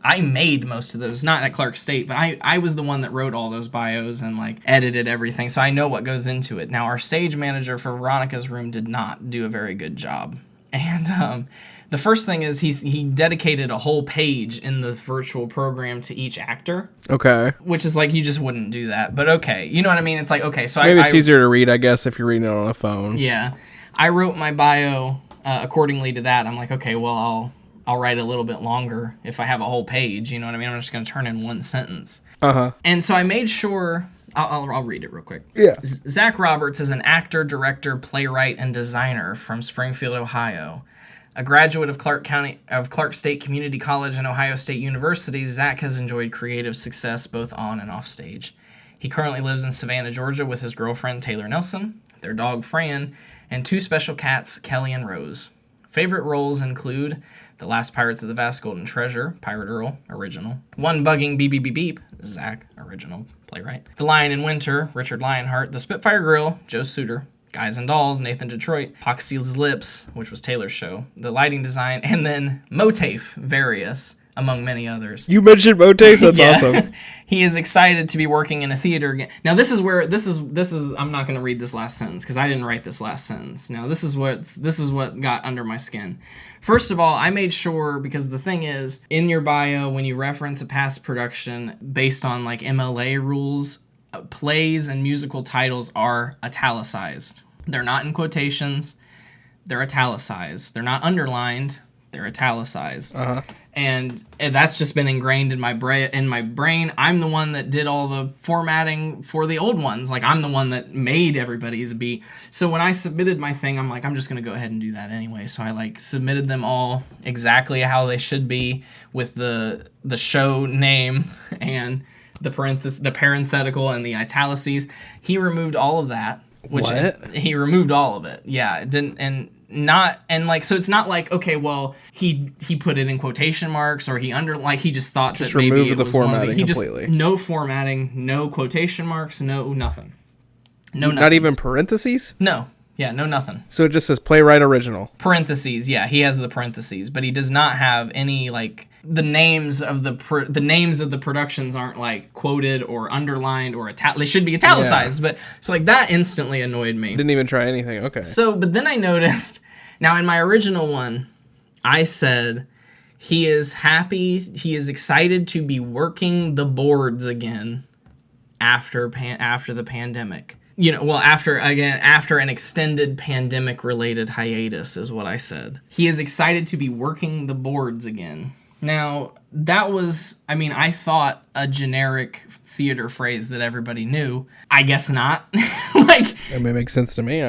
I made most of those, not at Clark State, but I was the one that wrote all those bios and like edited everything, so I know what goes into it. Now, our stage manager for Veronica's room did not do a very good job. And the first thing is he dedicated a whole page in the virtual program to each actor. Okay. Which is like, you just wouldn't do that, but okay. You know what I mean? It's like, okay, so maybe it's easier to read, I guess, if you're reading it on a phone. Yeah. I wrote my bio accordingly to that. I'm like, okay, well, I'll write a little bit longer if I have a whole page, you know what I mean? I'm just going to turn in one sentence. Uh-huh. And so I made sure, I'll read it real quick. Yeah. Zach Roberts is an actor, director, playwright, and designer from Springfield, Ohio. A graduate of Clark State Community College and Ohio State University, Zach has enjoyed creative success both on and off stage. He currently lives in Savannah, Georgia with his girlfriend, Taylor Nelson, their dog, Fran, and two special cats, Kelly and Rose. Favorite roles include The Last Pirates of the Vast Golden Treasure, Pirate Earl, original. One Bugging Beep Beep Beep Beep, Zach, original, playwright. The Lion in Winter, Richard Lionheart. The Spitfire Grill, Joe Suter. Guys and Dolls, Nathan Detroit. Poxy's Lips, which was Taylor's show. The lighting design, and then MOATAIF, Various, among many others. You mentioned MOATAIF? That's awesome. He is excited to be working in a theater again. Now, this is I'm not going to read this last sentence because I didn't write this last sentence. Now, this is what got under my skin. First of all, I made sure, because the thing is, in your bio, when you reference a past production based on like MLA rules, plays and musical titles are italicized. They're not in quotations. They're italicized. They're not underlined. They're italicized. Uh-huh. And that's just been ingrained in my brain. I'm the one that did all the formatting for the old ones. Like, I'm the one that made everybody's be. So when I submitted my thing, I'm like, I'm just going to go ahead and do that anyway. So I like submitted them all exactly how they should be, with the show name and the parenthetical and the italices. He removed all of that. He removed all of it. Yeah, it didn't, so it's not like, okay, well, he put it in quotation marks, or he just thought that maybe removed it the was formatting completely. No formatting, no quotation marks, no nothing. Nothing. Not even parentheses? No. Yeah, no nothing. So it just says playwright original. Parentheses, yeah, he has the parentheses, but he does not have any, like, the names of the productions aren't like quoted or underlined or they should be italicized, but so like that instantly annoyed me. Didn't even try anything. Okay. So, but then I noticed, now in my original one, I said he is happy, he is excited to be working the boards again after the pandemic. After an extended pandemic-related hiatus is what I said. He is excited to be working the boards again. Now, that was, I thought a generic theater phrase that everybody knew. I guess not. It makes sense to me.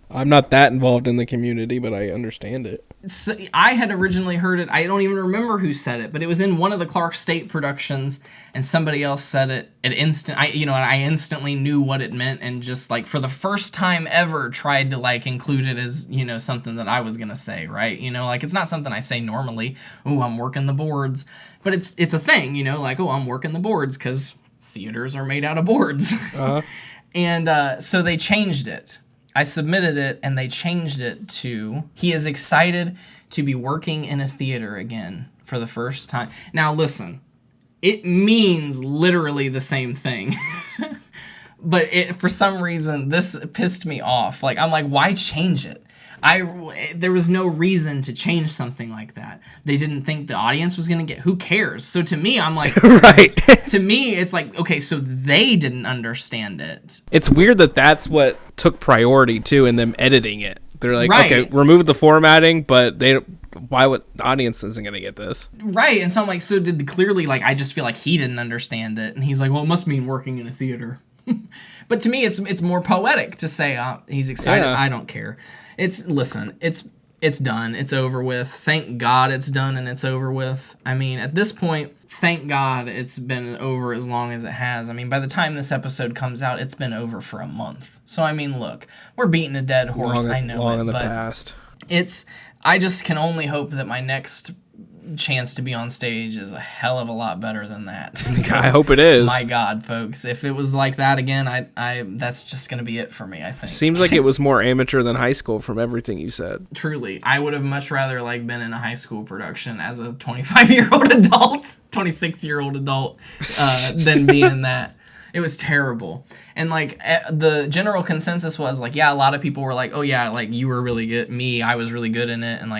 I'm not that involved in the community, but I understand it. So I had originally heard it. I don't even remember who said it, but it was in one of the Clark State productions, and somebody else said it. I instantly knew what it meant, and just for the first time ever tried to include it as something that I was gonna say, right? It's not something I say normally. Oh, I'm working the boards, but it's a thing, oh, I'm working the boards because theaters are made out of boards, and so they changed it. I submitted it, and they changed it to, he is excited to be working in a theater again for the first time. Now, listen, it means literally the same thing. But for some reason, this pissed me off. I'm like, why change it? There was no reason to change something like that. They didn't think the audience was going to get, who cares? So to me, I'm like, right. To me, it's like, okay, so they didn't understand it. It's weird that that's what took priority too in them editing it. They're like, right. Okay, remove the formatting, but the audience isn't going to get this. Right. And so I'm like, so clearly, I just feel like he didn't understand it. And he's like, well, it must mean working in a theater. But to me, it's more poetic to say he's excited. Yeah. I don't care. It's done. It's over with. Thank God it's done and it's over with. At this point, thank God it's been over as long as it has. By the time this episode comes out, it's been over for a month. So, look, we're beating a dead horse. I know long it, in the but past. I just can only hope that my next chance to be on stage is a hell of a lot better than that. I hope it is. My God, folks, if it was like that again, I that's just gonna be it for me, I think. Seems like it was more amateur than high school from everything you said. Truly, I would have much rather been in a high school production as a 25-year-old adult, 26-year-old adult, than be in that. It was terrible. And the general consensus was a lot of people were like, oh yeah, you were really good. I was really good in it. And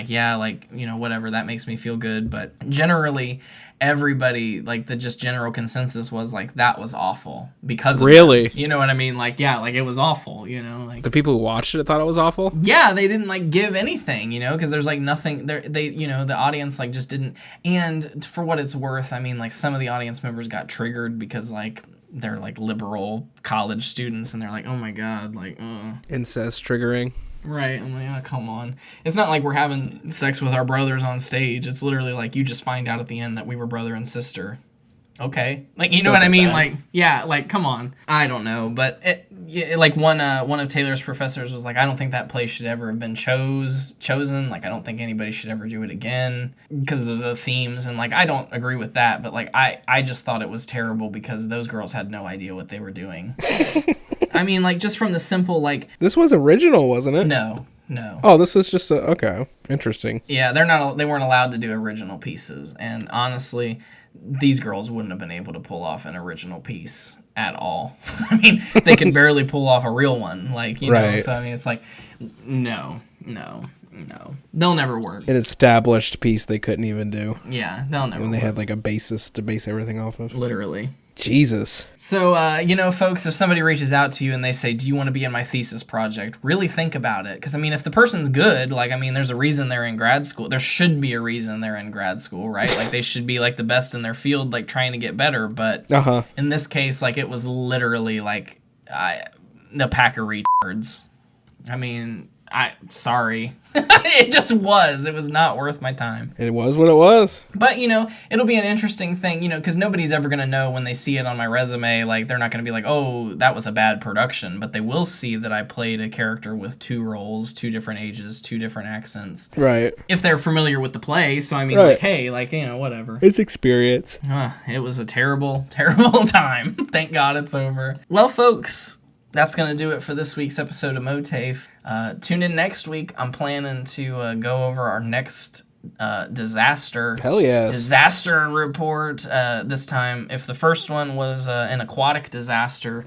whatever, that makes me feel good. But generally everybody, the just general consensus was that was awful because of really them. You know what I mean? It was awful, the people who watched it thought it was awful. Yeah, they didn't give anything, because there's nothing there. They the audience just didn't. And for what it's worth, some of the audience members got triggered because they're liberal college students, and they're like, oh my God, incest triggering. Right. I'm like, oh, come on. It's not like we're having sex with our brothers on stage. It's literally you just find out at the end that we were brother and sister. Okay. You know what I mean? Come on. I don't know, but one of Taylor's professors was I don't think that play should ever have been chosen. I don't think anybody should ever do it again because of the themes, and I don't agree with that, but I just thought it was terrible because those girls had no idea what they were doing. Just from the simple This was original, wasn't it? No. Oh, this was just okay. Interesting. Yeah, they weren't allowed to do original pieces, and honestly, these girls wouldn't have been able to pull off an original piece at all. They could barely pull off a real one, right. So it's no. They'll never work. An established piece they couldn't even do. Yeah, they'll never when they work. had a basis to base everything off of. Literally. Jesus. So, folks, if somebody reaches out to you and they say, do you want to be in my thesis project? Really think about it. Because, if the person's good, there's a reason they're in grad school. There should be a reason they're in grad school, right? They should be, the best in their field, trying to get better. But in this case, it was literally, the pack of retards. Sorry. It just was. It was not worth my time. It was what it was. But, it'll be an interesting thing, because nobody's ever going to know when they see it on my resume. They're not going to be oh, that was a bad production. But they will see that I played a character with 2 roles, 2 different ages, 2 different accents. Right. If they're familiar with the play. So, right. Hey, whatever. It's experience. It was a terrible, terrible time. Thank God it's over. Well, folks, that's going to do it for this week's episode of MOATAIF. Tune in next week. I'm planning to go over our next disaster. Hell yes. Disaster report. This time, if the first one was an aquatic disaster,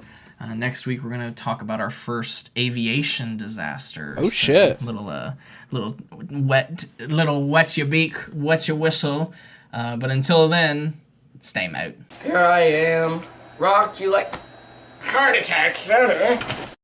Next week, we're going to talk about our first aviation disaster. Oh, shit. Little wet your beak, wet your whistle. But until then, stay out. Here I am. Rock you like heart attacks, son.